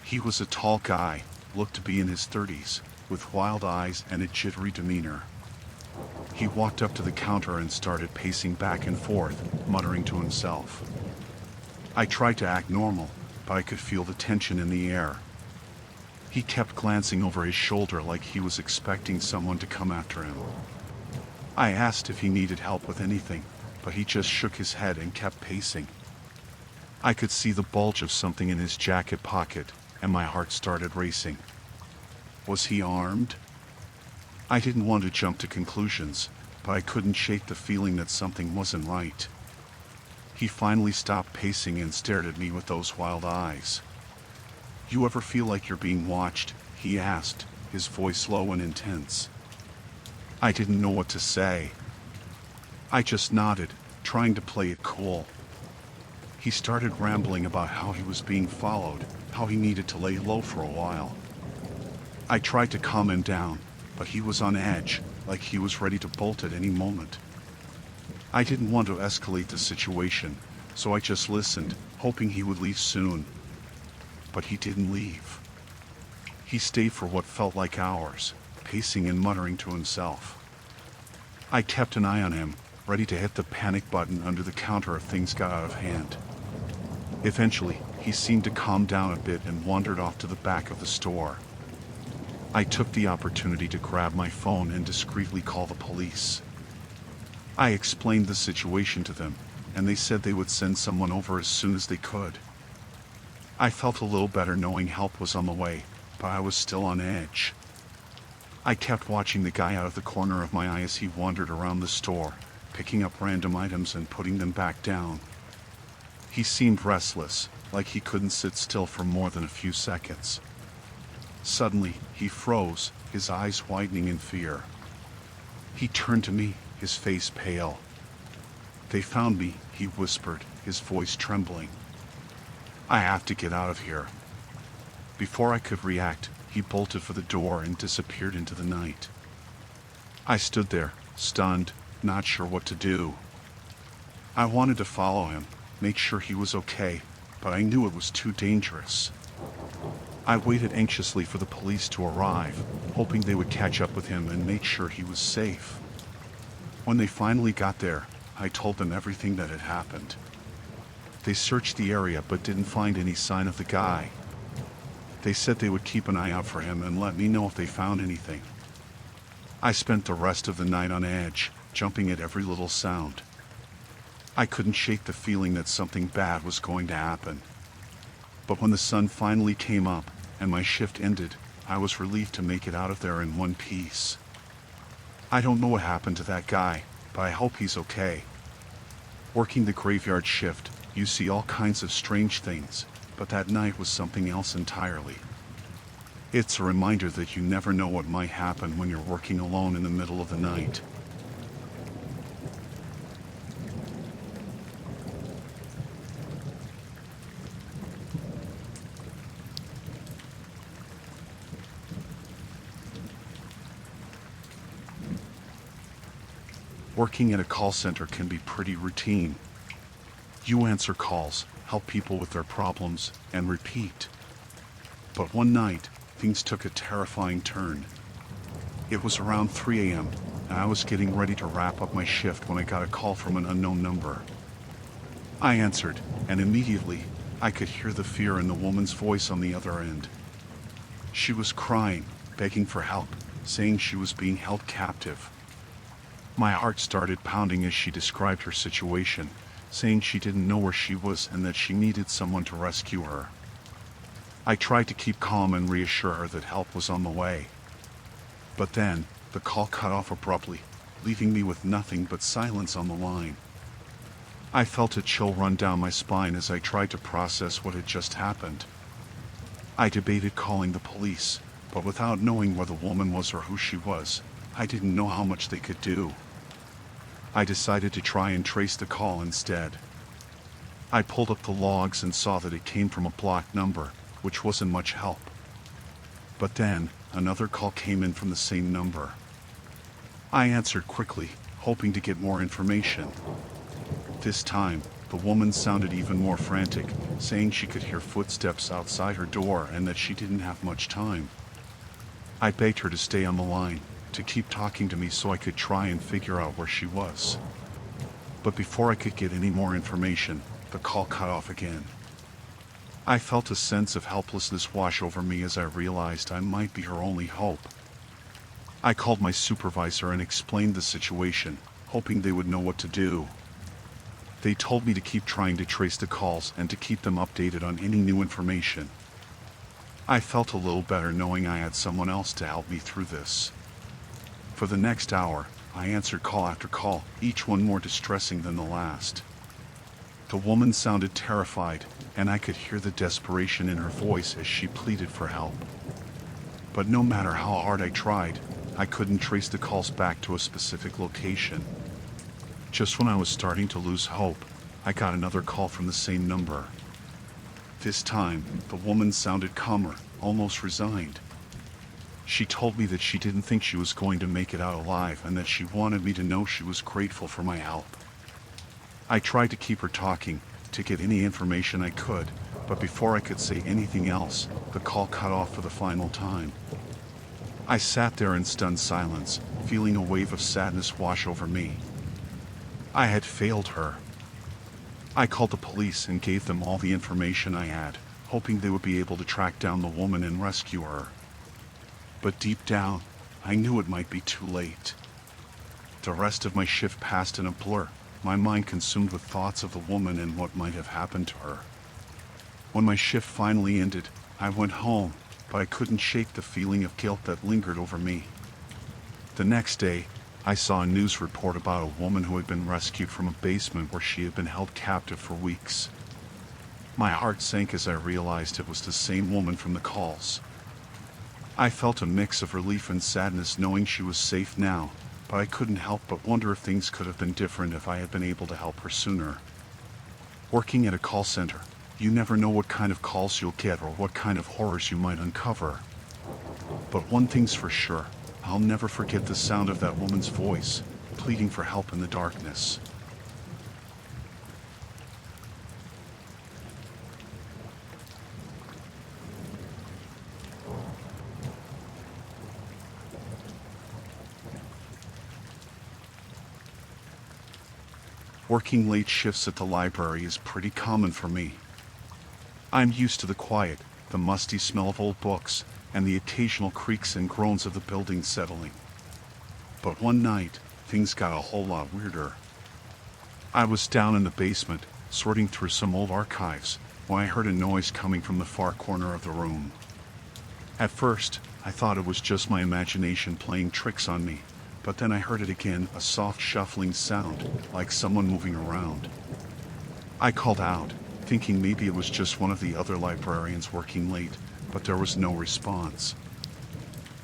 He was a tall guy, looked to be in his 30s, with wild eyes and a jittery demeanor. He walked up to the counter and started pacing back and forth, muttering to himself. I tried to act normal, but I could feel the tension in the air. He kept glancing over his shoulder like he was expecting someone to come after him. I asked if he needed help with anything, but he just shook his head and kept pacing. I could see the bulge of something in his jacket pocket, and my heart started racing. Was he armed? I didn't want to jump to conclusions, but I couldn't shake the feeling that something wasn't right. He finally stopped pacing and stared at me with those wild eyes. "You ever feel like you're being watched?" he asked, his voice low and intense. I didn't know what to say. I just nodded, trying to play it cool. He started rambling about how he was being followed, how he needed to lay low for a while. I tried to calm him down, but he was on edge, like he was ready to bolt at any moment. I didn't want to escalate the situation, so I just listened, hoping he would leave soon. But he didn't leave. He stayed for what felt like hours, pacing and muttering to himself. I kept an eye on him, ready to hit the panic button under the counter if things got out of hand. Eventually, he seemed to calm down a bit and wandered off to the back of the store. I took the opportunity to grab my phone and discreetly call the police. I explained the situation to them, and they said they would send someone over as soon as they could. I felt a little better knowing help was on the way, but I was still on edge. I kept watching the guy out of the corner of my eye as he wandered around the store, picking up random items and putting them back down. He seemed restless, like he couldn't sit still for more than a few seconds. Suddenly, he froze, his eyes widening in fear. He turned to me, his face pale. "They found me," he whispered, his voice trembling. "I have to get out of here." Before I could react, he bolted for the door and disappeared into the night. I stood there, stunned, not sure what to do. I wanted to follow him, make sure he was okay, but I knew it was too dangerous. I waited anxiously for the police to arrive, hoping they would catch up with him and make sure he was safe. When they finally got there, I told them everything that had happened. They searched the area but didn't find any sign of the guy. They said they would keep an eye out for him and let me know if they found anything. I spent the rest of the night on edge, jumping at every little sound. I couldn't shake the feeling that something bad was going to happen. But when the sun finally came up and my shift ended, I was relieved to make it out of there in one piece. I don't know what happened to that guy, but I hope he's okay. Working the graveyard shift, you see all kinds of strange things, but that night was something else entirely. It's a reminder that you never know what might happen when you're working alone in the middle of the night. Working at a call center can be pretty routine. You answer calls, help people with their problems, and repeat. But one night, things took a terrifying turn. It was around 3 a.m., and I was getting ready to wrap up my shift when I got a call from an unknown number. I answered, and immediately, I could hear the fear in the woman's voice on the other end. She was crying, begging for help, saying she was being held captive. My heart started pounding as she described her situation, saying she didn't know where she was and that she needed someone to rescue her. I tried to keep calm and reassure her that help was on the way. But then, the call cut off abruptly, leaving me with nothing but silence on the line. I felt a chill run down my spine as I tried to process what had just happened. I debated calling the police, but without knowing where the woman was or who she was, I didn't know how much they could do. I decided to try and trace the call instead. I pulled up the logs and saw that it came from a blocked number, which wasn't much help. But then, another call came in from the same number. I answered quickly, hoping to get more information. This time, the woman sounded even more frantic, saying she could hear footsteps outside her door and that she didn't have much time. I begged her to stay on the line, to keep talking to me so I could try and figure out where she was. But before I could get any more information, the call cut off again. I felt a sense of helplessness wash over me as I realized I might be her only hope. I called my supervisor and explained the situation, hoping they would know what to do. They told me to keep trying to trace the calls and to keep them updated on any new information. I felt a little better knowing I had someone else to help me through this. For the next hour, I answered call after call, each one more distressing than the last. The woman sounded terrified, and I could hear the desperation in her voice as she pleaded for help. But no matter how hard I tried, I couldn't trace the calls back to a specific location. Just when I was starting to lose hope, I got another call from the same number. This time, the woman sounded calmer, almost resigned. She told me that she didn't think she was going to make it out alive and that she wanted me to know she was grateful for my help. I tried to keep her talking, to get any information I could, but before I could say anything else, the call cut off for the final time. I sat there in stunned silence, feeling a wave of sadness wash over me. I had failed her. I called the police and gave them all the information I had, hoping they would be able to track down the woman and rescue her. But deep down, I knew it might be too late. The rest of my shift passed in a blur, my mind consumed with thoughts of the woman and what might have happened to her. When my shift finally ended, I went home, but I couldn't shake the feeling of guilt that lingered over me. The next day, I saw a news report about a woman who had been rescued from a basement where she had been held captive for weeks. My heart sank as I realized it was the same woman from the calls. I felt a mix of relief and sadness knowing she was safe now, but I couldn't help but wonder if things could have been different if I had been able to help her sooner. Working at a call center, you never know what kind of calls you'll get or what kind of horrors you might uncover. But one thing's for sure, I'll never forget the sound of that woman's voice, pleading for help in the darkness. Working late shifts at the library is pretty common for me. I'm used to the quiet, the musty smell of old books, and the occasional creaks and groans of the building settling. But one night, things got a whole lot weirder. I was down in the basement, sorting through some old archives, when I heard a noise coming from the far corner of the room. At first, I thought it was just my imagination playing tricks on me. But then I heard it again, a soft shuffling sound, like someone moving around. I called out, thinking maybe it was just one of the other librarians working late, but there was no response.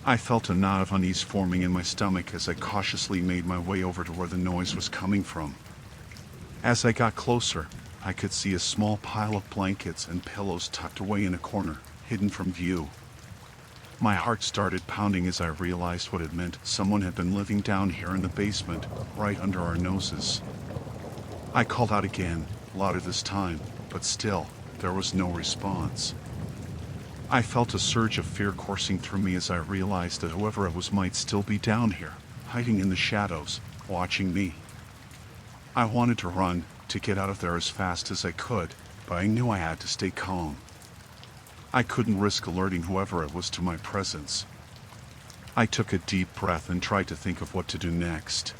I felt a knot of unease forming in my stomach as I cautiously made my way over to where the noise was coming from. As I got closer, I could see a small pile of blankets and pillows tucked away in a corner, hidden from view. My heart started pounding as I realized what it meant. Someone had been living down here in the basement, right under our noses. I called out again, louder this time, but still, there was no response. I felt a surge of fear coursing through me as I realized that whoever it was might still be down here, hiding in the shadows, watching me. I wanted to run, to get out of there as fast as I could, but I knew I had to stay calm. I couldn't risk alerting whoever it was to my presence. I took a deep breath and tried to think of what to do next.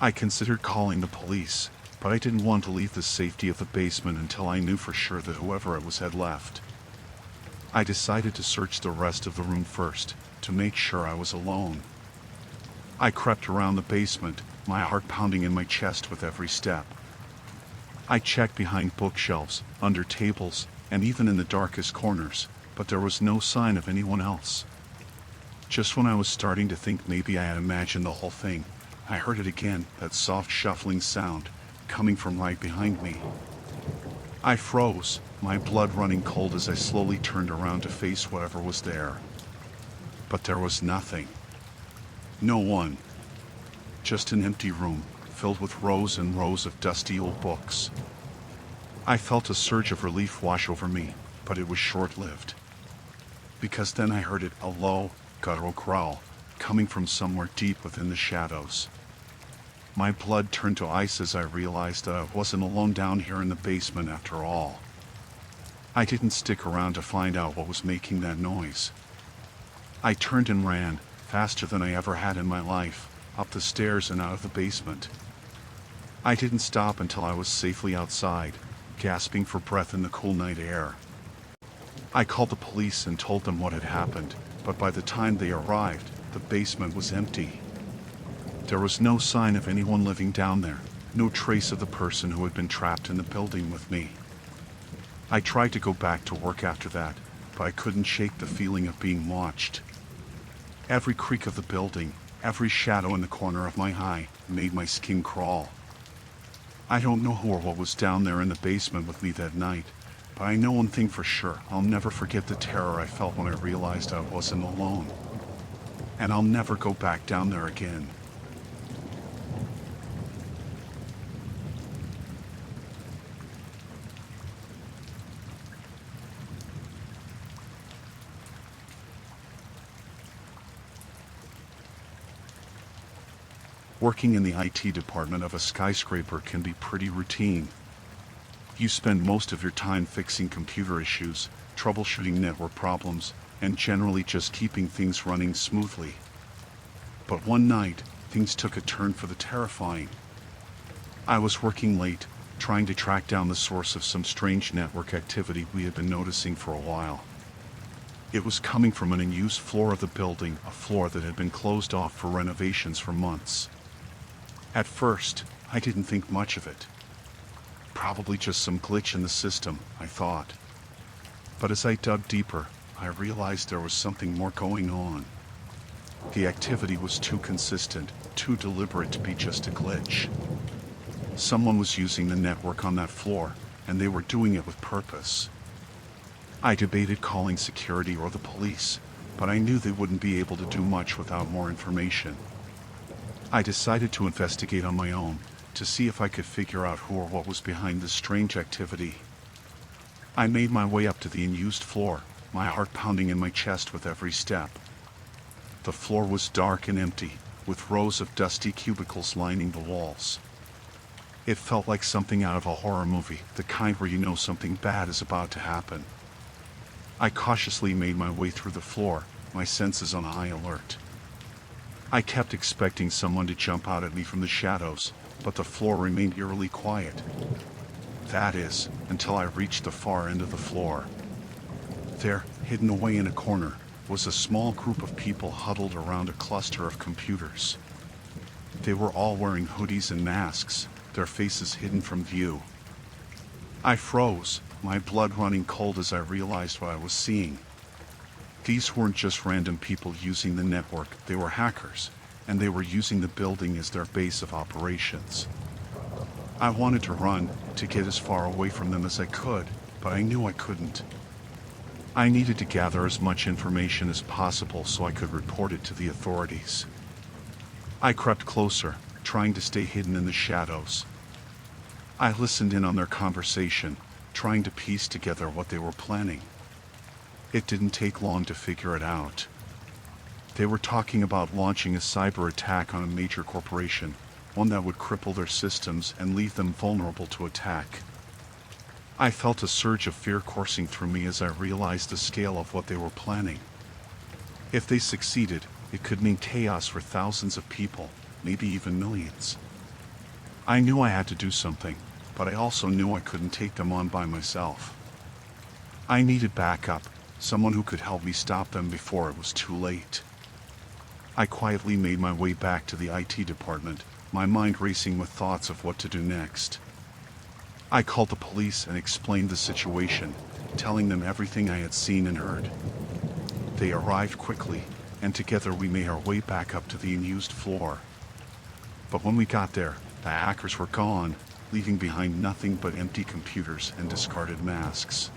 I considered calling the police, but I didn't want to leave the safety of the basement until I knew for sure that whoever it was had left. I decided to search the rest of the room first, to make sure I was alone. I crept around the basement, my heart pounding in my chest with every step. I checked behind bookshelves, under tables, and even in the darkest corners, but there was no sign of anyone else. Just when I was starting to think maybe I had imagined the whole thing, I heard it again, that soft shuffling sound, coming from right behind me. I froze, my blood running cold as I slowly turned around to face whatever was there. But there was nothing. No one. Just an empty room, filled with rows and rows of dusty old books. I felt a surge of relief wash over me, but it was short-lived. Because then I heard it, a low, guttural growl, coming from somewhere deep within the shadows. My blood turned to ice as I realized that I wasn't alone down here in the basement after all. I didn't stick around to find out what was making that noise. I turned and ran, faster than I ever had in my life, up the stairs and out of the basement. I didn't stop until I was safely outside, gasping for breath in the cool night air. I called the police and told them what had happened, but by the time they arrived, the basement was empty. There was no sign of anyone living down there, no trace of the person who had been trapped in the building with me. I tried to go back to work after that, but I couldn't shake the feeling of being watched. Every creak of the building, every shadow in the corner of my eye, made my skin crawl. I don't know who or what was down there in the basement with me that night, but I know one thing for sure: I'll never forget the terror I felt when I realized I wasn't alone. And I'll never go back down there again. Working in the IT department of a skyscraper can be pretty routine. You spend most of your time fixing computer issues, troubleshooting network problems, and generally just keeping things running smoothly. But one night, things took a turn for the terrifying. I was working late, trying to track down the source of some strange network activity we had been noticing for a while. It was coming from an unused floor of the building, a floor that had been closed off for renovations for months. At first, I didn't think much of it. Probably just some glitch in the system, I thought. But as I dug deeper, I realized there was something more going on. The activity was too consistent, too deliberate to be just a glitch. Someone was using the network on that floor, and they were doing it with purpose. I debated calling security or the police, but I knew they wouldn't be able to do much without more information. I decided to investigate on my own, to see if I could figure out who or what was behind this strange activity. I made my way up to the unused floor, my heart pounding in my chest with every step. The floor was dark and empty, with rows of dusty cubicles lining the walls. It felt like something out of a horror movie, the kind where you know something bad is about to happen. I cautiously made my way through the floor, my senses on high alert. I kept expecting someone to jump out at me from the shadows, but the floor remained eerily quiet. That is, until I reached the far end of the floor. There, hidden away in a corner, was a small group of people huddled around a cluster of computers. They were all wearing hoodies and masks, their faces hidden from view. I froze, my blood running cold as I realized what I was seeing. These weren't just random people using the network, they were hackers, and they were using the building as their base of operations. I wanted to run, to get as far away from them as I could, but I knew I couldn't. I needed to gather as much information as possible so I could report it to the authorities. I crept closer, trying to stay hidden in the shadows. I listened in on their conversation, trying to piece together what they were planning. It didn't take long to figure it out. They were talking about launching a cyber attack on a major corporation, one that would cripple their systems and leave them vulnerable to attack. I felt a surge of fear coursing through me as I realized the scale of what they were planning. If they succeeded, it could mean chaos for thousands of people, maybe even millions. I knew I had to do something, but I also knew I couldn't take them on by myself. I needed backup, someone who could help me stop them before it was too late. I quietly made my way back to the IT department, my mind racing with thoughts of what to do next. I called the police and explained the situation, telling them everything I had seen and heard. They arrived quickly, and together we made our way back up to the unused floor. But when we got there, the hackers were gone, leaving behind nothing but empty computers and discarded masks.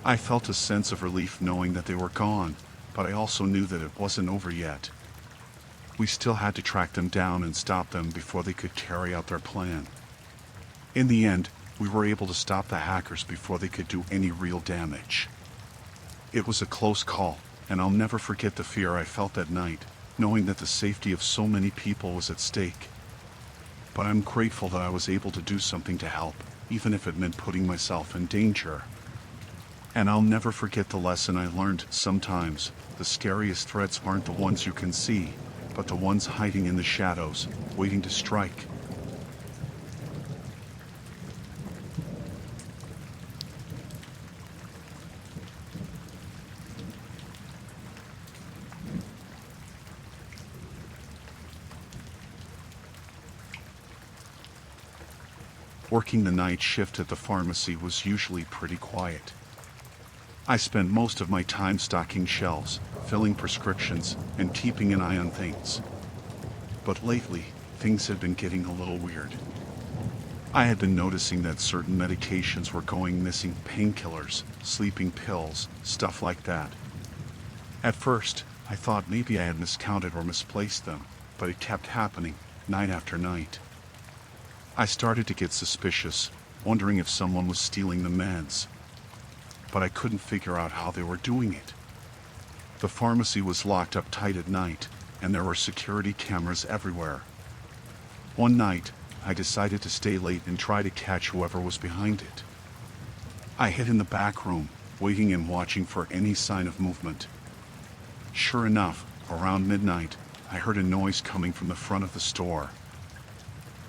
I felt a sense of relief knowing that they were gone, but I also knew that it wasn't over yet. We still had to track them down and stop them before they could carry out their plan. In the end, we were able to stop the hackers before they could do any real damage. It was a close call, and I'll never forget the fear I felt that night, knowing that the safety of so many people was at stake. But I'm grateful that I was able to do something to help, even if it meant putting myself in danger. And I'll never forget the lesson I learned: sometimes, the scariest threats aren't the ones you can see, but the ones hiding in the shadows, waiting to strike. Working the night shift at the pharmacy was usually pretty quiet. I spent most of my time stocking shelves, filling prescriptions, and keeping an eye on things. But lately, things had been getting a little weird. I had been noticing that certain medications were going missing: painkillers, sleeping pills, stuff like that. At first, I thought maybe I had miscounted or misplaced them, but it kept happening, night after night. I started to get suspicious, wondering if someone was stealing the meds. But I couldn't figure out how they were doing it. The pharmacy was locked up tight at night, and there were security cameras everywhere. One night, I decided to stay late and try to catch whoever was behind it. I hid in the back room, waiting and watching for any sign of movement. Sure enough, around midnight, I heard a noise coming from the front of the store.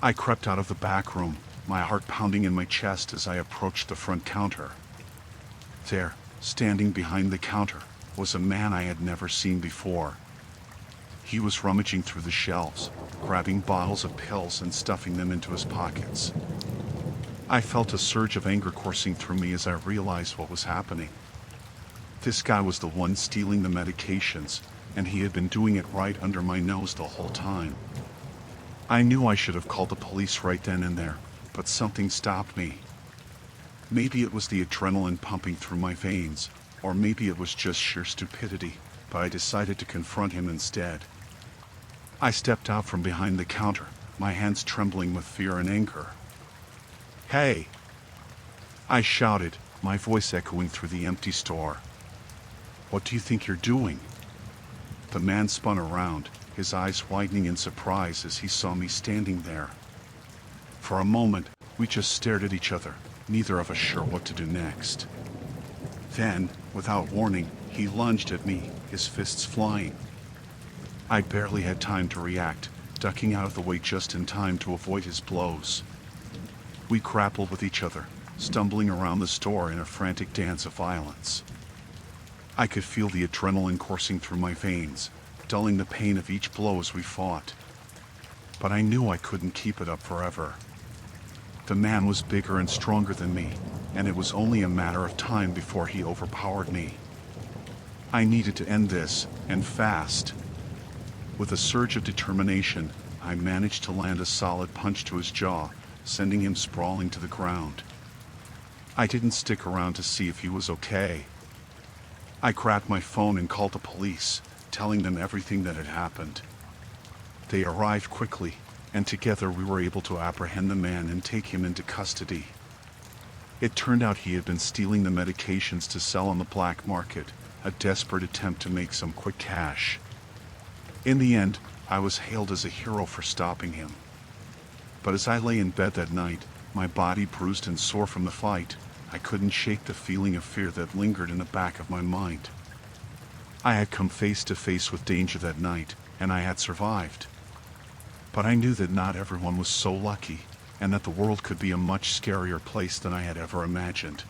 I crept out of the back room, my heart pounding in my chest as I approached the front counter. There, standing behind the counter, was a man I had never seen before. He was rummaging through the shelves, grabbing bottles of pills and stuffing them into his pockets. I felt a surge of anger coursing through me as I realized what was happening. This guy was the one stealing the medications, and he had been doing it right under my nose the whole time. I knew I should have called the police right then and there, but something stopped me. Maybe it was the adrenaline pumping through my veins, or maybe it was just sheer stupidity, but I decided to confront him instead. I stepped out from behind the counter, my hands trembling with fear and anger. "Hey!" I shouted, my voice echoing through the empty store. "What do you think you're doing?" The man spun around, his eyes widening in surprise as he saw me standing there. For a moment, we just stared at each other, neither of us sure what to do next. Then, without warning, he lunged at me, his fists flying. I barely had time to react, ducking out of the way just in time to avoid his blows. We grappled with each other, stumbling around the store in a frantic dance of violence. I could feel the adrenaline coursing through my veins, dulling the pain of each blow as we fought. But I knew I couldn't keep it up forever. The man was bigger and stronger than me, and it was only a matter of time before he overpowered me. I needed to end this, and fast. With a surge of determination, I managed to land a solid punch to his jaw, sending him sprawling to the ground. I didn't stick around to see if he was okay. I grabbed my phone and called the police, telling them everything that had happened. They arrived quickly, and together we were able to apprehend the man and take him into custody. It turned out he had been stealing the medications to sell on the black market, a desperate attempt to make some quick cash. In the end, I was hailed as a hero for stopping him. But as I lay in bed that night, my body bruised and sore from the fight, I couldn't shake the feeling of fear that lingered in the back of my mind. I had come face to face with danger that night, and I had survived. But I knew that not everyone was so lucky, and that the world could be a much scarier place than I had ever imagined.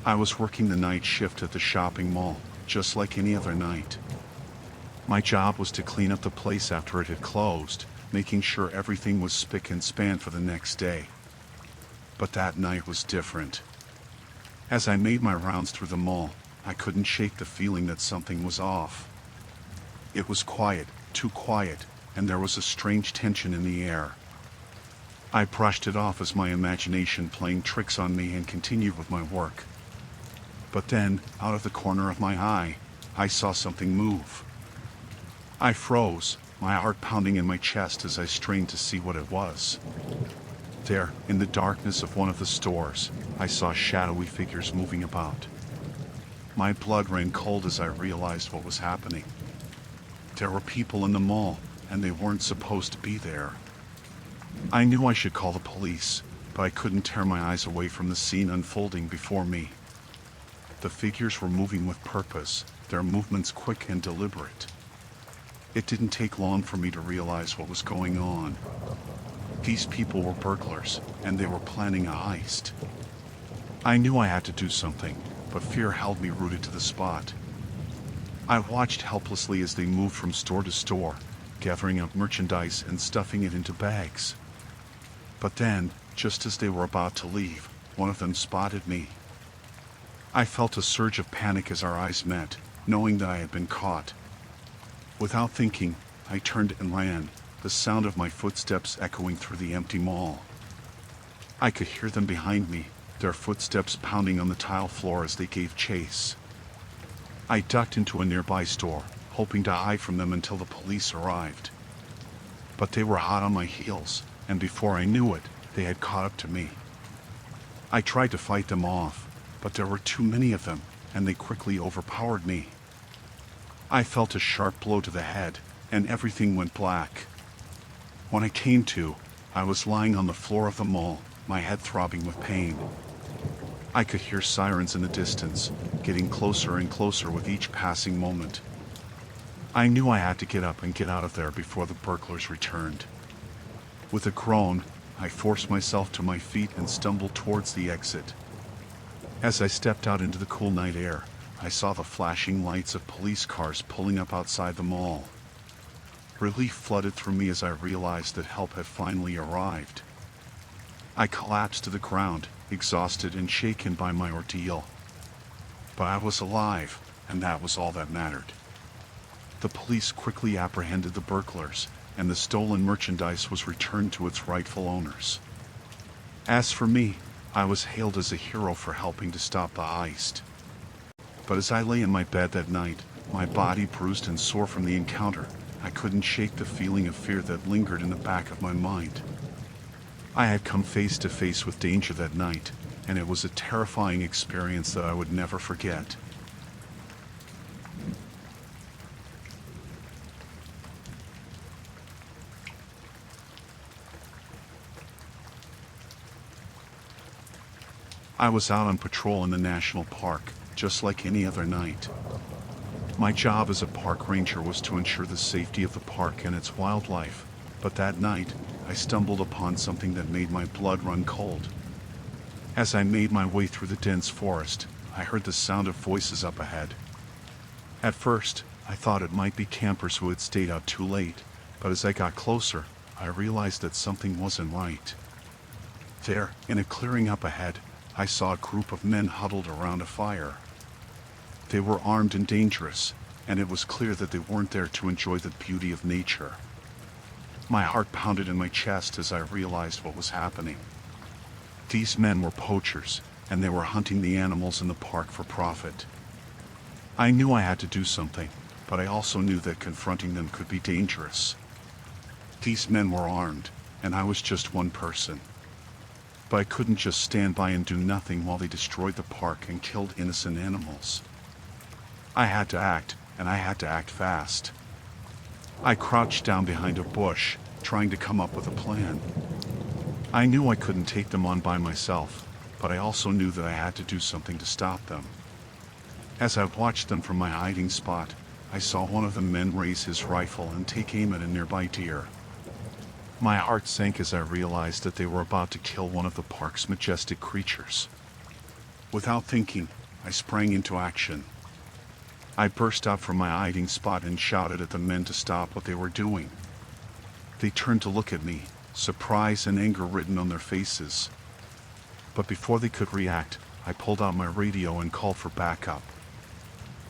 I was working the night shift at the shopping mall, just like any other night. My job was to clean up the place after it had closed, making sure everything was spick and span for the next day. But that night was different. As I made my rounds through the mall, I couldn't shake the feeling that something was off. It was quiet, too quiet, and there was a strange tension in the air. I brushed it off as my imagination playing tricks on me and continued with my work. But then, out of the corner of my eye, I saw something move. I froze, my heart pounding in my chest as I strained to see what it was. There, in the darkness of one of the stores, I saw shadowy figures moving about. My blood ran cold as I realized what was happening. There were people in the mall, and they weren't supposed to be there. I knew I should call the police, but I couldn't tear my eyes away from the scene unfolding before me. The figures were moving with purpose, their movements quick and deliberate. It didn't take long for me to realize what was going on. These people were burglars, and they were planning a heist. I knew I had to do something, but fear held me rooted to the spot. I watched helplessly as they moved from store to store, gathering up merchandise and stuffing it into bags. But then, just as they were about to leave, one of them spotted me. I felt a surge of panic as our eyes met, knowing that I had been caught. Without thinking, I turned and ran, the sound of my footsteps echoing through the empty mall. I could hear them behind me, their footsteps pounding on the tile floor as they gave chase. I ducked into a nearby store, hoping to hide from them until the police arrived. But they were hot on my heels, and before I knew it, they had caught up to me. I tried to fight them off, but there were too many of them, and they quickly overpowered me. I felt a sharp blow to the head, and everything went black. When I came to, I was lying on the floor of the mall, my head throbbing with pain. I could hear sirens in the distance, getting closer and closer with each passing moment. I knew I had to get up and get out of there before the burglars returned. With a groan, I forced myself to my feet and stumbled towards the exit. As I stepped out into the cool night air, I saw the flashing lights of police cars pulling up outside the mall. Relief flooded through me as I realized that help had finally arrived. I collapsed to the ground, exhausted and shaken by my ordeal. But I was alive, and that was all that mattered. The police quickly apprehended the burglars, and the stolen merchandise was returned to its rightful owners. As for me, I was hailed as a hero for helping to stop the heist. But as I lay in my bed that night, my body bruised and sore from the encounter, I couldn't shake the feeling of fear that lingered in the back of my mind. I had come face to face with danger that night, and it was a terrifying experience that I would never forget. I was out on patrol in the national park, just like any other night. My job as a park ranger was to ensure the safety of the park and its wildlife, but that night, I stumbled upon something that made my blood run cold. As I made my way through the dense forest, I heard the sound of voices up ahead. At first, I thought it might be campers who had stayed out too late, but as I got closer, I realized that something wasn't right. There, in a clearing up ahead, I saw a group of men huddled around a fire. They were armed and dangerous, and it was clear that they weren't there to enjoy the beauty of nature. My heart pounded in my chest as I realized what was happening. These men were poachers, and they were hunting the animals in the park for profit. I knew I had to do something, but I also knew that confronting them could be dangerous. These men were armed, and I was just one person. But I couldn't just stand by and do nothing while they destroyed the park and killed innocent animals. I had to act, and I had to act fast. I crouched down behind a bush, trying to come up with a plan. I knew I couldn't take them on by myself, but I also knew that I had to do something to stop them. As I watched them from my hiding spot, I saw one of the men raise his rifle and take aim at a nearby deer. My heart sank as I realized that they were about to kill one of the park's majestic creatures. Without thinking, I sprang into action. I burst out from my hiding spot and shouted at the men to stop what they were doing. They turned to look at me, surprise and anger written on their faces. But before they could react, I pulled out my radio and called for backup.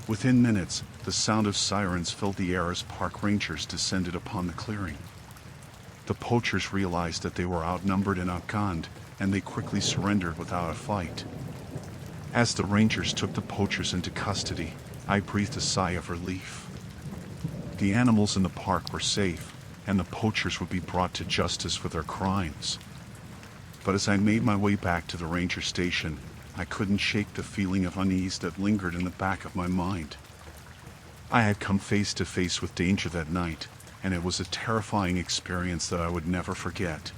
Within minutes, the sound of sirens filled the air as park rangers descended upon the clearing. The poachers realized that they were outnumbered and outgunned, and they quickly surrendered without a fight. As the rangers took the poachers into custody, I breathed a sigh of relief. The animals in the park were safe, and the poachers would be brought to justice for their crimes. But as I made my way back to the ranger station, I couldn't shake the feeling of unease that lingered in the back of my mind. I had come face to face with danger that night, and it was a terrifying experience that I would never forget.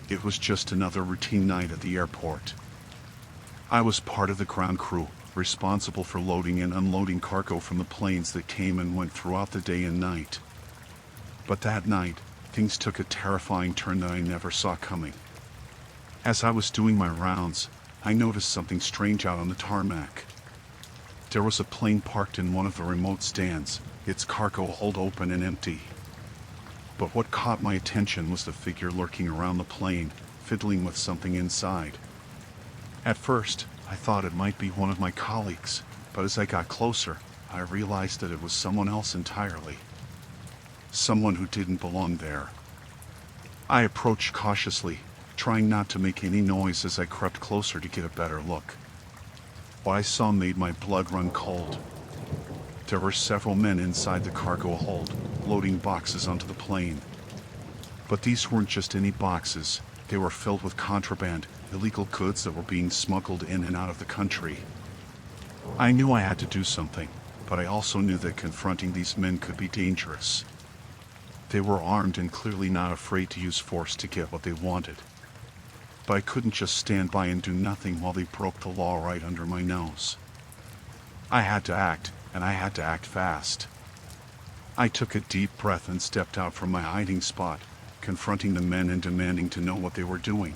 It was just another routine night at the airport. I was part of the ground crew, responsible for loading and unloading cargo from the planes that came and went throughout the day and night. But that night, things took a terrifying turn that I never saw coming. As I was doing my rounds, I noticed something strange out on the tarmac. There was a plane parked in one of the remote stands, its cargo hold open and empty. But what caught my attention was the figure lurking around the plane, fiddling with something inside. At first, I thought it might be one of my colleagues, but as I got closer, I realized that it was someone else entirely. Someone who didn't belong there. I approached cautiously, trying not to make any noise as I crept closer to get a better look. What I saw made my blood run cold. There were several men inside the cargo hold, loading boxes onto the plane. But these weren't just any boxes, they were filled with contraband, illegal goods that were being smuggled in and out of the country. I knew I had to do something, but I also knew that confronting these men could be dangerous. They were armed and clearly not afraid to use force to get what they wanted. But I couldn't just stand by and do nothing while they broke the law right under my nose. I had to act, and I had to act fast. I took a deep breath and stepped out from my hiding spot, confronting the men and demanding to know what they were doing.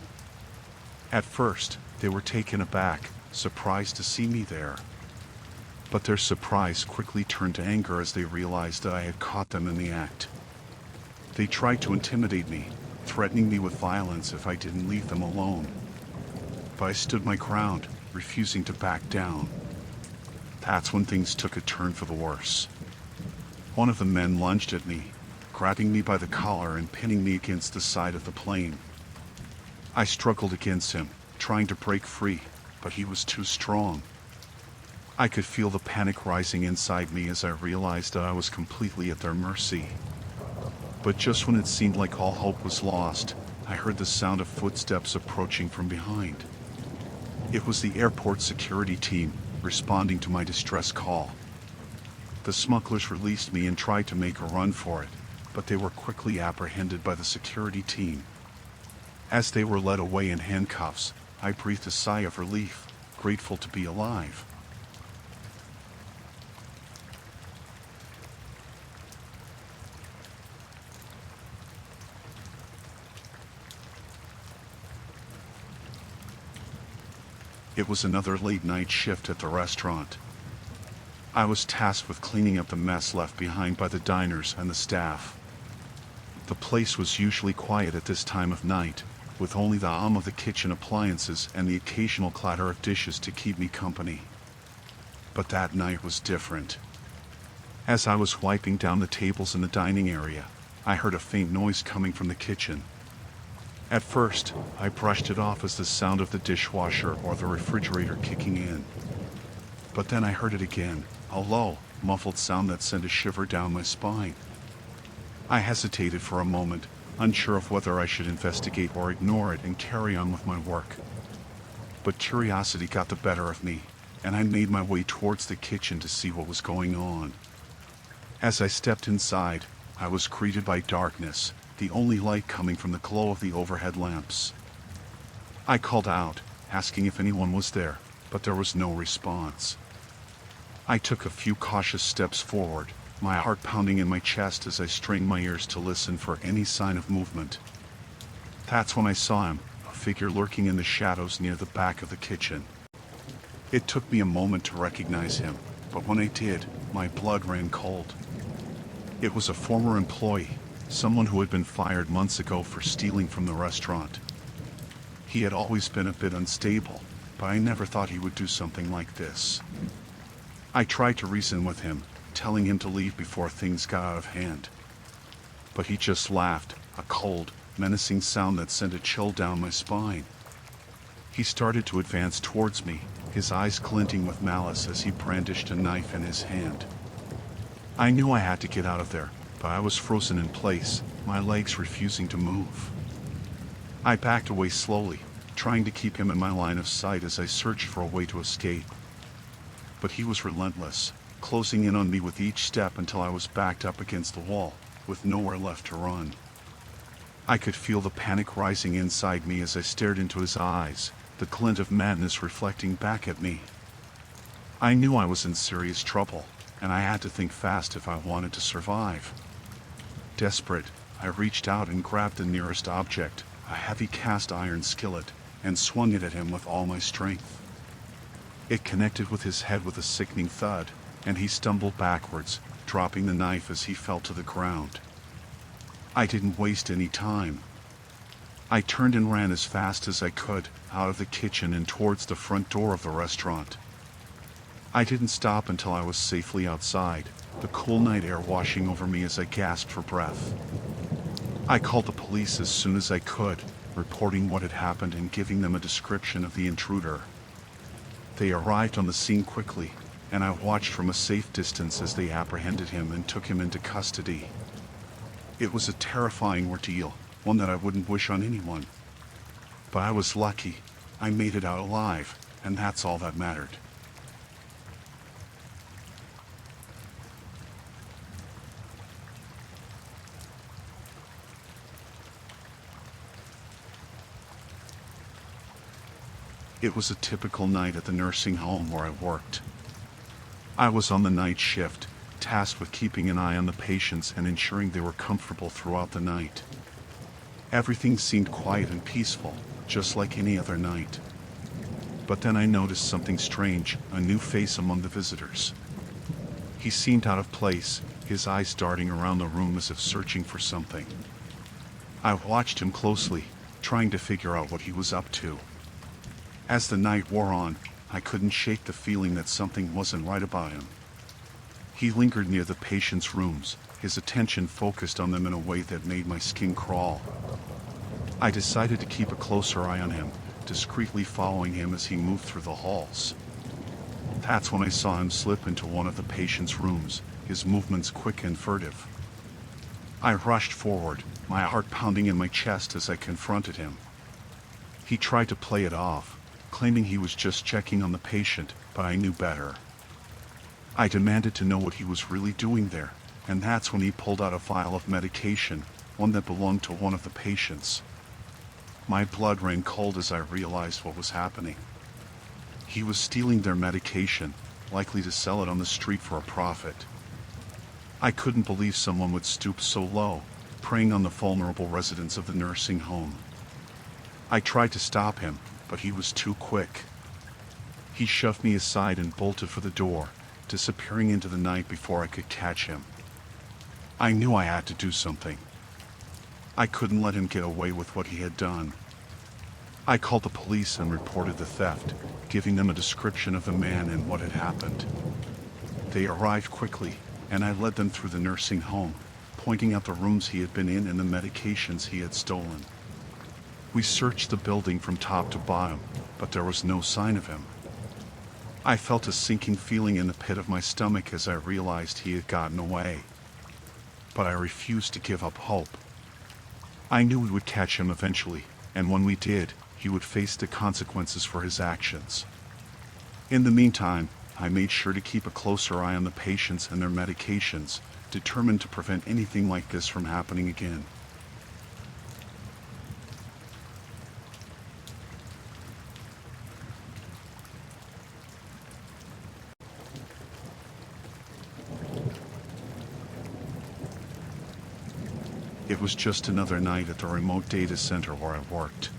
At first, they were taken aback, surprised to see me there. But their surprise quickly turned to anger as they realized that I had caught them in the act. They tried to intimidate me, threatening me with violence if I didn't leave them alone. But I stood my ground, refusing to back down. That's when things took a turn for the worse. One of the men lunged at me, grabbing me by the collar and pinning me against the side of the plane. I struggled against him, trying to break free, but he was too strong. I could feel the panic rising inside me as I realized that I was completely at their mercy. But just when it seemed like all hope was lost, I heard the sound of footsteps approaching from behind. It was the airport security team, responding to my distress call. The smugglers released me and tried to make a run for it, but they were quickly apprehended by the security team. As they were led away in handcuffs, I breathed a sigh of relief, grateful to be alive. It was another late-night shift at the restaurant. I was tasked with cleaning up the mess left behind by the diners and the staff. The place was usually quiet at this time of night, with only the hum of the kitchen appliances and the occasional clatter of dishes to keep me company. But that night was different. As I was wiping down the tables in the dining area, I heard a faint noise coming from the kitchen. At first, I brushed it off as the sound of the dishwasher or the refrigerator kicking in. But then I heard it again, a low, muffled sound that sent a shiver down my spine. I hesitated for a moment, unsure of whether I should investigate or ignore it and carry on with my work. But curiosity got the better of me, and I made my way towards the kitchen to see what was going on. As I stepped inside, I was greeted by darkness, the only light coming from the glow of the overhead lamps. I called out, asking if anyone was there, but there was no response. I took a few cautious steps forward, my heart pounding in my chest as I strained my ears to listen for any sign of movement. That's when I saw him, a figure lurking in the shadows near the back of the kitchen. It took me a moment to recognize him, but when I did, my blood ran cold. It was a former employee, someone who had been fired months ago for stealing from the restaurant. He had always been a bit unstable, but I never thought he would do something like this. I tried to reason with him, telling him to leave before things got out of hand. But he just laughed, a cold, menacing sound that sent a chill down my spine. He started to advance towards me, his eyes glinting with malice as he brandished a knife in his hand. I knew I had to get out of there, but I was frozen in place, my legs refusing to move. I backed away slowly, trying to keep him in my line of sight as I searched for a way to escape. But he was relentless, closing in on me with each step until I was backed up against the wall, with nowhere left to run. I could feel the panic rising inside me as I stared into his eyes, the glint of madness reflecting back at me. I knew I was in serious trouble, and I had to think fast if I wanted to survive. Desperate, I reached out and grabbed the nearest object, a heavy cast iron skillet, and swung it at him with all my strength. It connected with his head with a sickening thud, and he stumbled backwards, dropping the knife as he fell to the ground. I didn't waste any time. I turned and ran as fast as I could, out of the kitchen and towards the front door of the restaurant. I didn't stop until I was safely outside, the cool night air washing over me as I gasped for breath. I called the police as soon as I could, reporting what had happened and giving them a description of the intruder. They arrived on the scene quickly, and I watched from a safe distance as they apprehended him and took him into custody. It was a terrifying ordeal, one that I wouldn't wish on anyone. But I was lucky. I made it out alive, and that's all that mattered. It was a typical night at the nursing home where I worked. I was on the night shift, tasked with keeping an eye on the patients and ensuring they were comfortable throughout the night. Everything seemed quiet and peaceful, just like any other night. But then I noticed something strange, a new face among the visitors. He seemed out of place, his eyes darting around the room as if searching for something. I watched him closely, trying to figure out what he was up to. As the night wore on, I couldn't shake the feeling that something wasn't right about him. He lingered near the patients' rooms, his attention focused on them in a way that made my skin crawl. I decided to keep a closer eye on him, discreetly following him as he moved through the halls. That's when I saw him slip into one of the patients' rooms, his movements quick and furtive. I rushed forward, my heart pounding in my chest as I confronted him. He tried to play it off, claiming he was just checking on the patient, but I knew better. I demanded to know what he was really doing there, and that's when he pulled out a vial of medication, one that belonged to one of the patients. My blood ran cold as I realized what was happening. He was stealing their medication, likely to sell it on the street for a profit. I couldn't believe someone would stoop so low, preying on the vulnerable residents of the nursing home. I tried to stop him, but he was too quick. He shoved me aside and bolted for the door, disappearing into the night before I could catch him. I knew I had to do something. I couldn't let him get away with what he had done. I called the police and reported the theft, giving them a description of the man and what had happened. They arrived quickly, and I led them through the nursing home, pointing out the rooms he had been in and the medications he had stolen. We searched the building from top to bottom, but there was no sign of him. I felt a sinking feeling in the pit of my stomach as I realized he had gotten away. But I refused to give up hope. I knew we would catch him eventually, and when we did, he would face the consequences for his actions. In the meantime, I made sure to keep a closer eye on the patients and their medications, determined to prevent anything like this from happening again. It was just another night at the remote data center where I worked.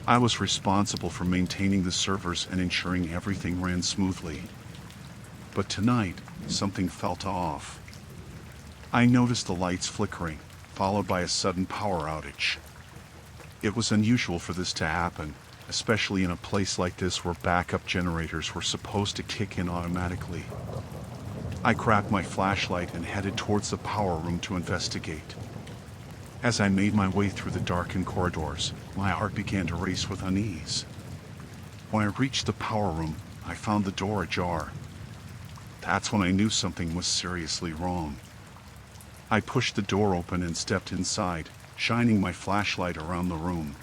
I was responsible for maintaining the servers and ensuring everything ran smoothly. But tonight, something felt off. I noticed the lights flickering, followed by a sudden power outage. It was unusual for this to happen, especially in a place like this where backup generators were supposed to kick in automatically. I grabbed my flashlight and headed towards the power room to investigate. As I made my way through the darkened corridors, my heart began to race with unease. When I reached the power room, I found the door ajar. That's when I knew something was seriously wrong. I pushed the door open and stepped inside, shining my flashlight around the room.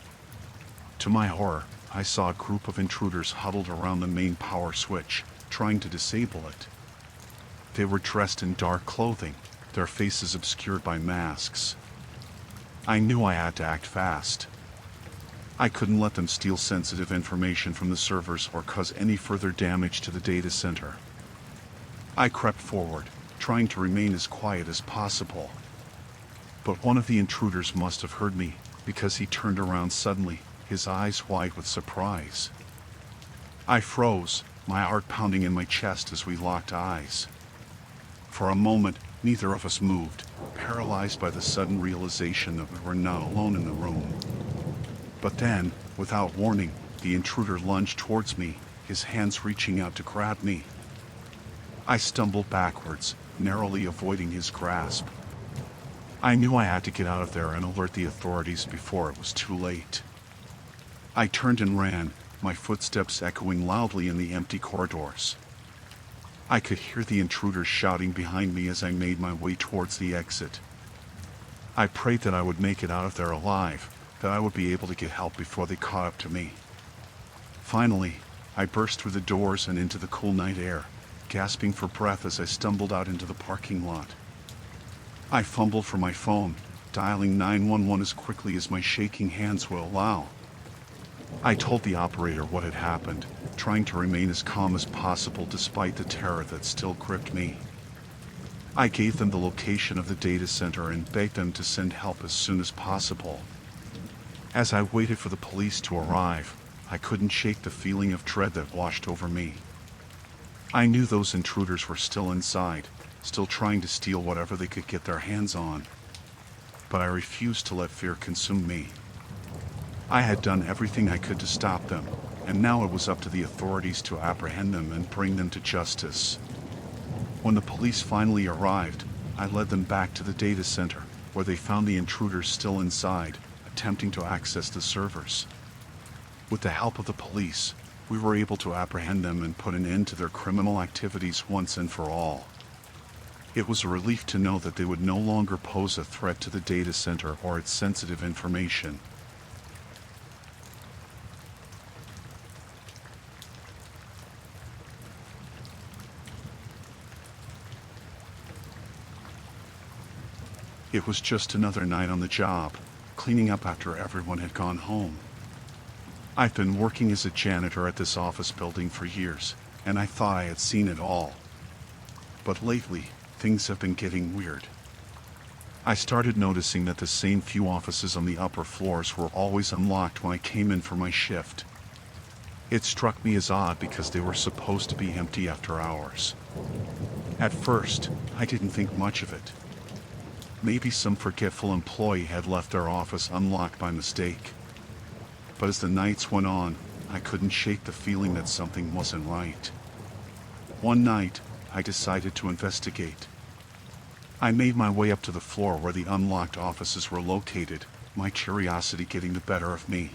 To my horror, I saw a group of intruders huddled around the main power switch, trying to disable it. They were dressed in dark clothing, their faces obscured by masks. I knew I had to act fast. I couldn't let them steal sensitive information from the servers or cause any further damage to the data center. I crept forward, trying to remain as quiet as possible. But one of the intruders must have heard me, because he turned around suddenly, his eyes wide with surprise. I froze, my heart pounding in my chest as we locked eyes. For a moment, neither of us moved, paralyzed by the sudden realization that we were not alone in the room. But then, without warning, the intruder lunged towards me, his hands reaching out to grab me. I stumbled backwards, narrowly avoiding his grasp. I knew I had to get out of there and alert the authorities before it was too late. I turned and ran, my footsteps echoing loudly in the empty corridors. I could hear the intruders shouting behind me as I made my way towards the exit. I prayed that I would make it out of there alive, that I would be able to get help before they caught up to me. Finally, I burst through the doors and into the cool night air, gasping for breath as I stumbled out into the parking lot. I fumbled for my phone, dialing 911 as quickly as my shaking hands would allow. I told the operator what had happened, trying to remain as calm as possible despite the terror that still gripped me. I gave them the location of the data center and begged them to send help as soon as possible. As I waited for the police to arrive, I couldn't shake the feeling of dread that washed over me. I knew those intruders were still inside, still trying to steal whatever they could get their hands on. But I refused to let fear consume me. I had done everything I could to stop them, and now it was up to the authorities to apprehend them and bring them to justice. When the police finally arrived, I led them back to the data center, where they found the intruders still inside, attempting to access the servers. With the help of the police, we were able to apprehend them and put an end to their criminal activities once and for all. It was a relief to know that they would no longer pose a threat to the data center or its sensitive information. It was just another night on the job, cleaning up after everyone had gone home. I've been working as a janitor at this office building for years, and I thought I had seen it all. But lately, things have been getting weird. I started noticing that the same few offices on the upper floors were always unlocked when I came in for my shift. It struck me as odd because they were supposed to be empty after hours. At first, I didn't think much of it. Maybe some forgetful employee had left their office unlocked by mistake. But as the nights went on, I couldn't shake the feeling that something wasn't right. One night, I decided to investigate. I made my way up to the floor where the unlocked offices were located, my curiosity getting the better of me.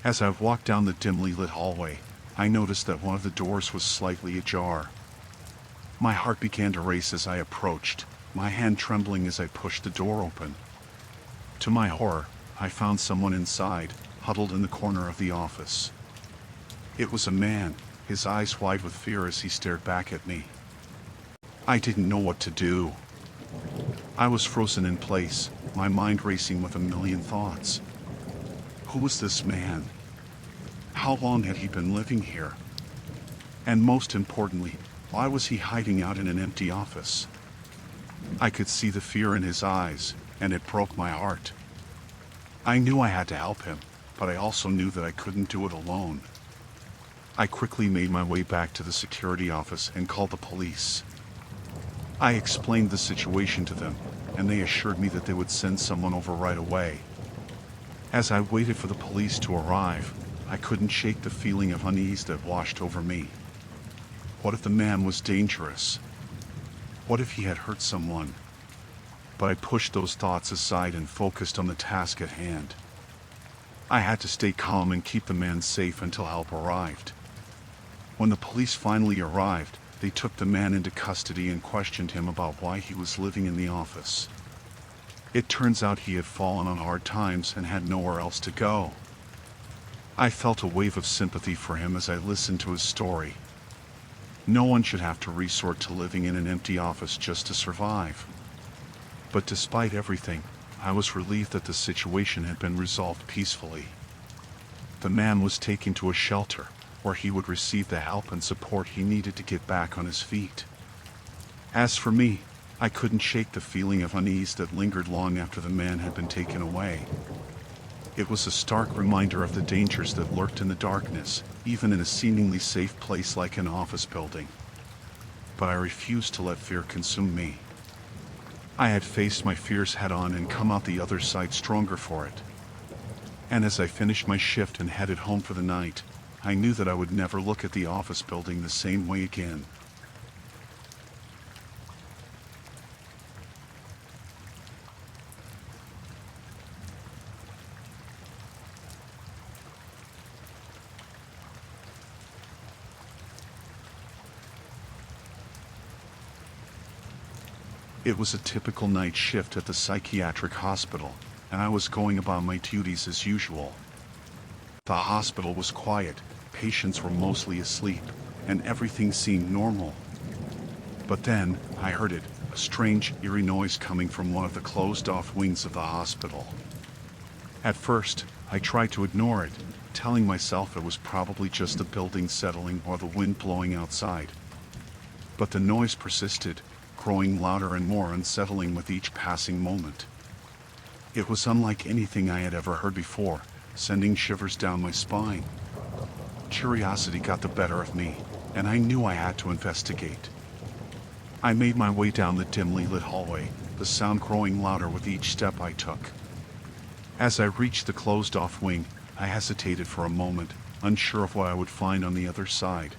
As I walked down the dimly lit hallway, I noticed that one of the doors was slightly ajar. My heart began to race as I approached, my hand trembling as I pushed the door open. To my horror, I found someone inside, huddled in the corner of the office. It was a man, his eyes wide with fear as he stared back at me. I didn't know what to do. I was frozen in place, my mind racing with a million thoughts. Who was this man? How long had he been living here? And most importantly, why was he hiding out in an empty office? I could see the fear in his eyes, and it broke my heart. I knew I had to help him, but I also knew that I couldn't do it alone. I quickly made my way back to the security office and called the police. I explained the situation to them, and they assured me that they would send someone over right away. As I waited for the police to arrive, I couldn't shake the feeling of unease that washed over me. What if the man was dangerous? What if he had hurt someone? But I pushed those thoughts aside and focused on the task at hand. I had to stay calm and keep the man safe until help arrived. When the police finally arrived, they took the man into custody and questioned him about why he was living in the office. It turns out he had fallen on hard times and had nowhere else to go. I felt a wave of sympathy for him as I listened to his story. No one should have to resort to living in an empty office just to survive. But despite everything, I was relieved that the situation had been resolved peacefully. The man was taken to a shelter, where he would receive the help and support he needed to get back on his feet. As for me, I couldn't shake the feeling of unease that lingered long after the man had been taken away. It was a stark reminder of the dangers that lurked in the darkness, even in a seemingly safe place like an office building. But I refused to let fear consume me. I had faced my fears head-on and come out the other side stronger for it. And as I finished my shift and headed home for the night, I knew that I would never look at the office building the same way again. It was a typical night shift at the psychiatric hospital, and I was going about my duties as usual. The hospital was quiet, patients were mostly asleep, and everything seemed normal. But then, I heard it, a strange, eerie noise coming from one of the closed-off wings of the hospital. At first, I tried to ignore it, telling myself it was probably just the building settling or the wind blowing outside. But the noise persisted, growing louder and more unsettling with each passing moment. It was unlike anything I had ever heard before, sending shivers down my spine. Curiosity got the better of me, and I knew I had to investigate. I made my way down the dimly lit hallway, the sound growing louder with each step I took. As I reached the closed-off wing, I hesitated for a moment, unsure of what I would find on the other side.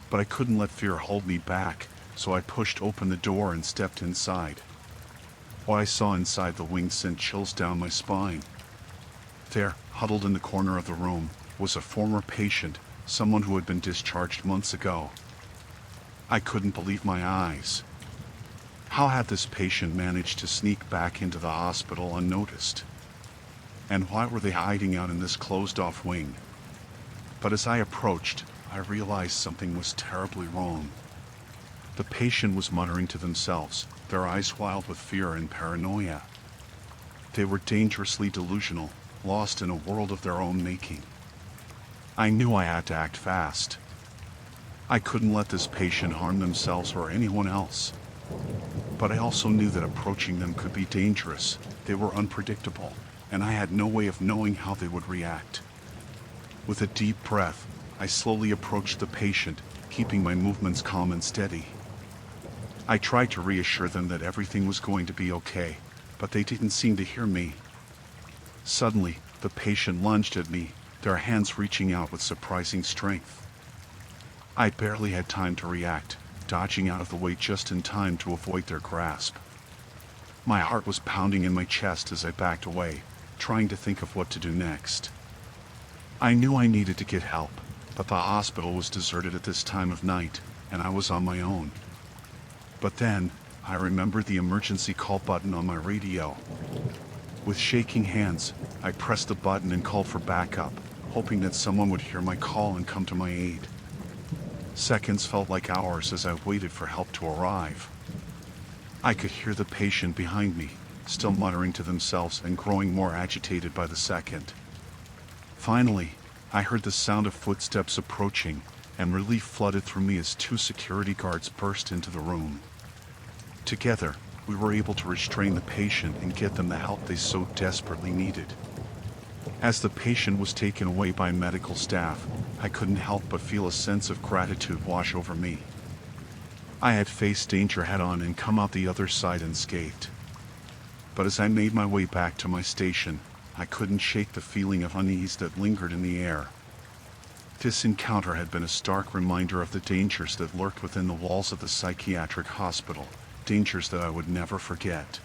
But I couldn't let fear hold me back, so I pushed open the door and stepped inside. What I saw inside the wing sent chills down my spine. There, huddled in the corner of the room, was a former patient, someone who had been discharged months ago. I couldn't believe my eyes. How had this patient managed to sneak back into the hospital unnoticed? And why were they hiding out in this closed-off wing? But as I approached, I realized something was terribly wrong. The patient was muttering to themselves, their eyes wild with fear and paranoia. They were dangerously delusional, lost in a world of their own making. I knew I had to act fast. I couldn't let this patient harm themselves or anyone else. But I also knew that approaching them could be dangerous. They were unpredictable, and I had no way of knowing how they would react. With a deep breath, I slowly approached the patient, keeping my movements calm and steady. I tried to reassure them that everything was going to be okay, but they didn't seem to hear me. Suddenly, the patient lunged at me, their hands reaching out with surprising strength. I barely had time to react, dodging out of the way just in time to avoid their grasp. My heart was pounding in my chest as I backed away, trying to think of what to do next. I knew I needed to get help, but the hospital was deserted at this time of night, and I was on my own. But then, I remembered the emergency call button on my radio. With shaking hands, I pressed the button and called for backup, hoping that someone would hear my call and come to my aid. Seconds felt like hours as I waited for help to arrive. I could hear the patient behind me, still muttering to themselves and growing more agitated by the second. Finally, I heard the sound of footsteps approaching, and relief flooded through me as two security guards burst into the room. Together, we were able to restrain the patient and get them the help they so desperately needed. As the patient was taken away by medical staff, I couldn't help but feel a sense of gratitude wash over me. I had faced danger head-on and come out the other side unscathed. But as I made my way back to my station, I couldn't shake the feeling of unease that lingered in the air. This encounter had been a stark reminder of the dangers that lurked within the walls of the psychiatric hospital, dangers that I would never forget.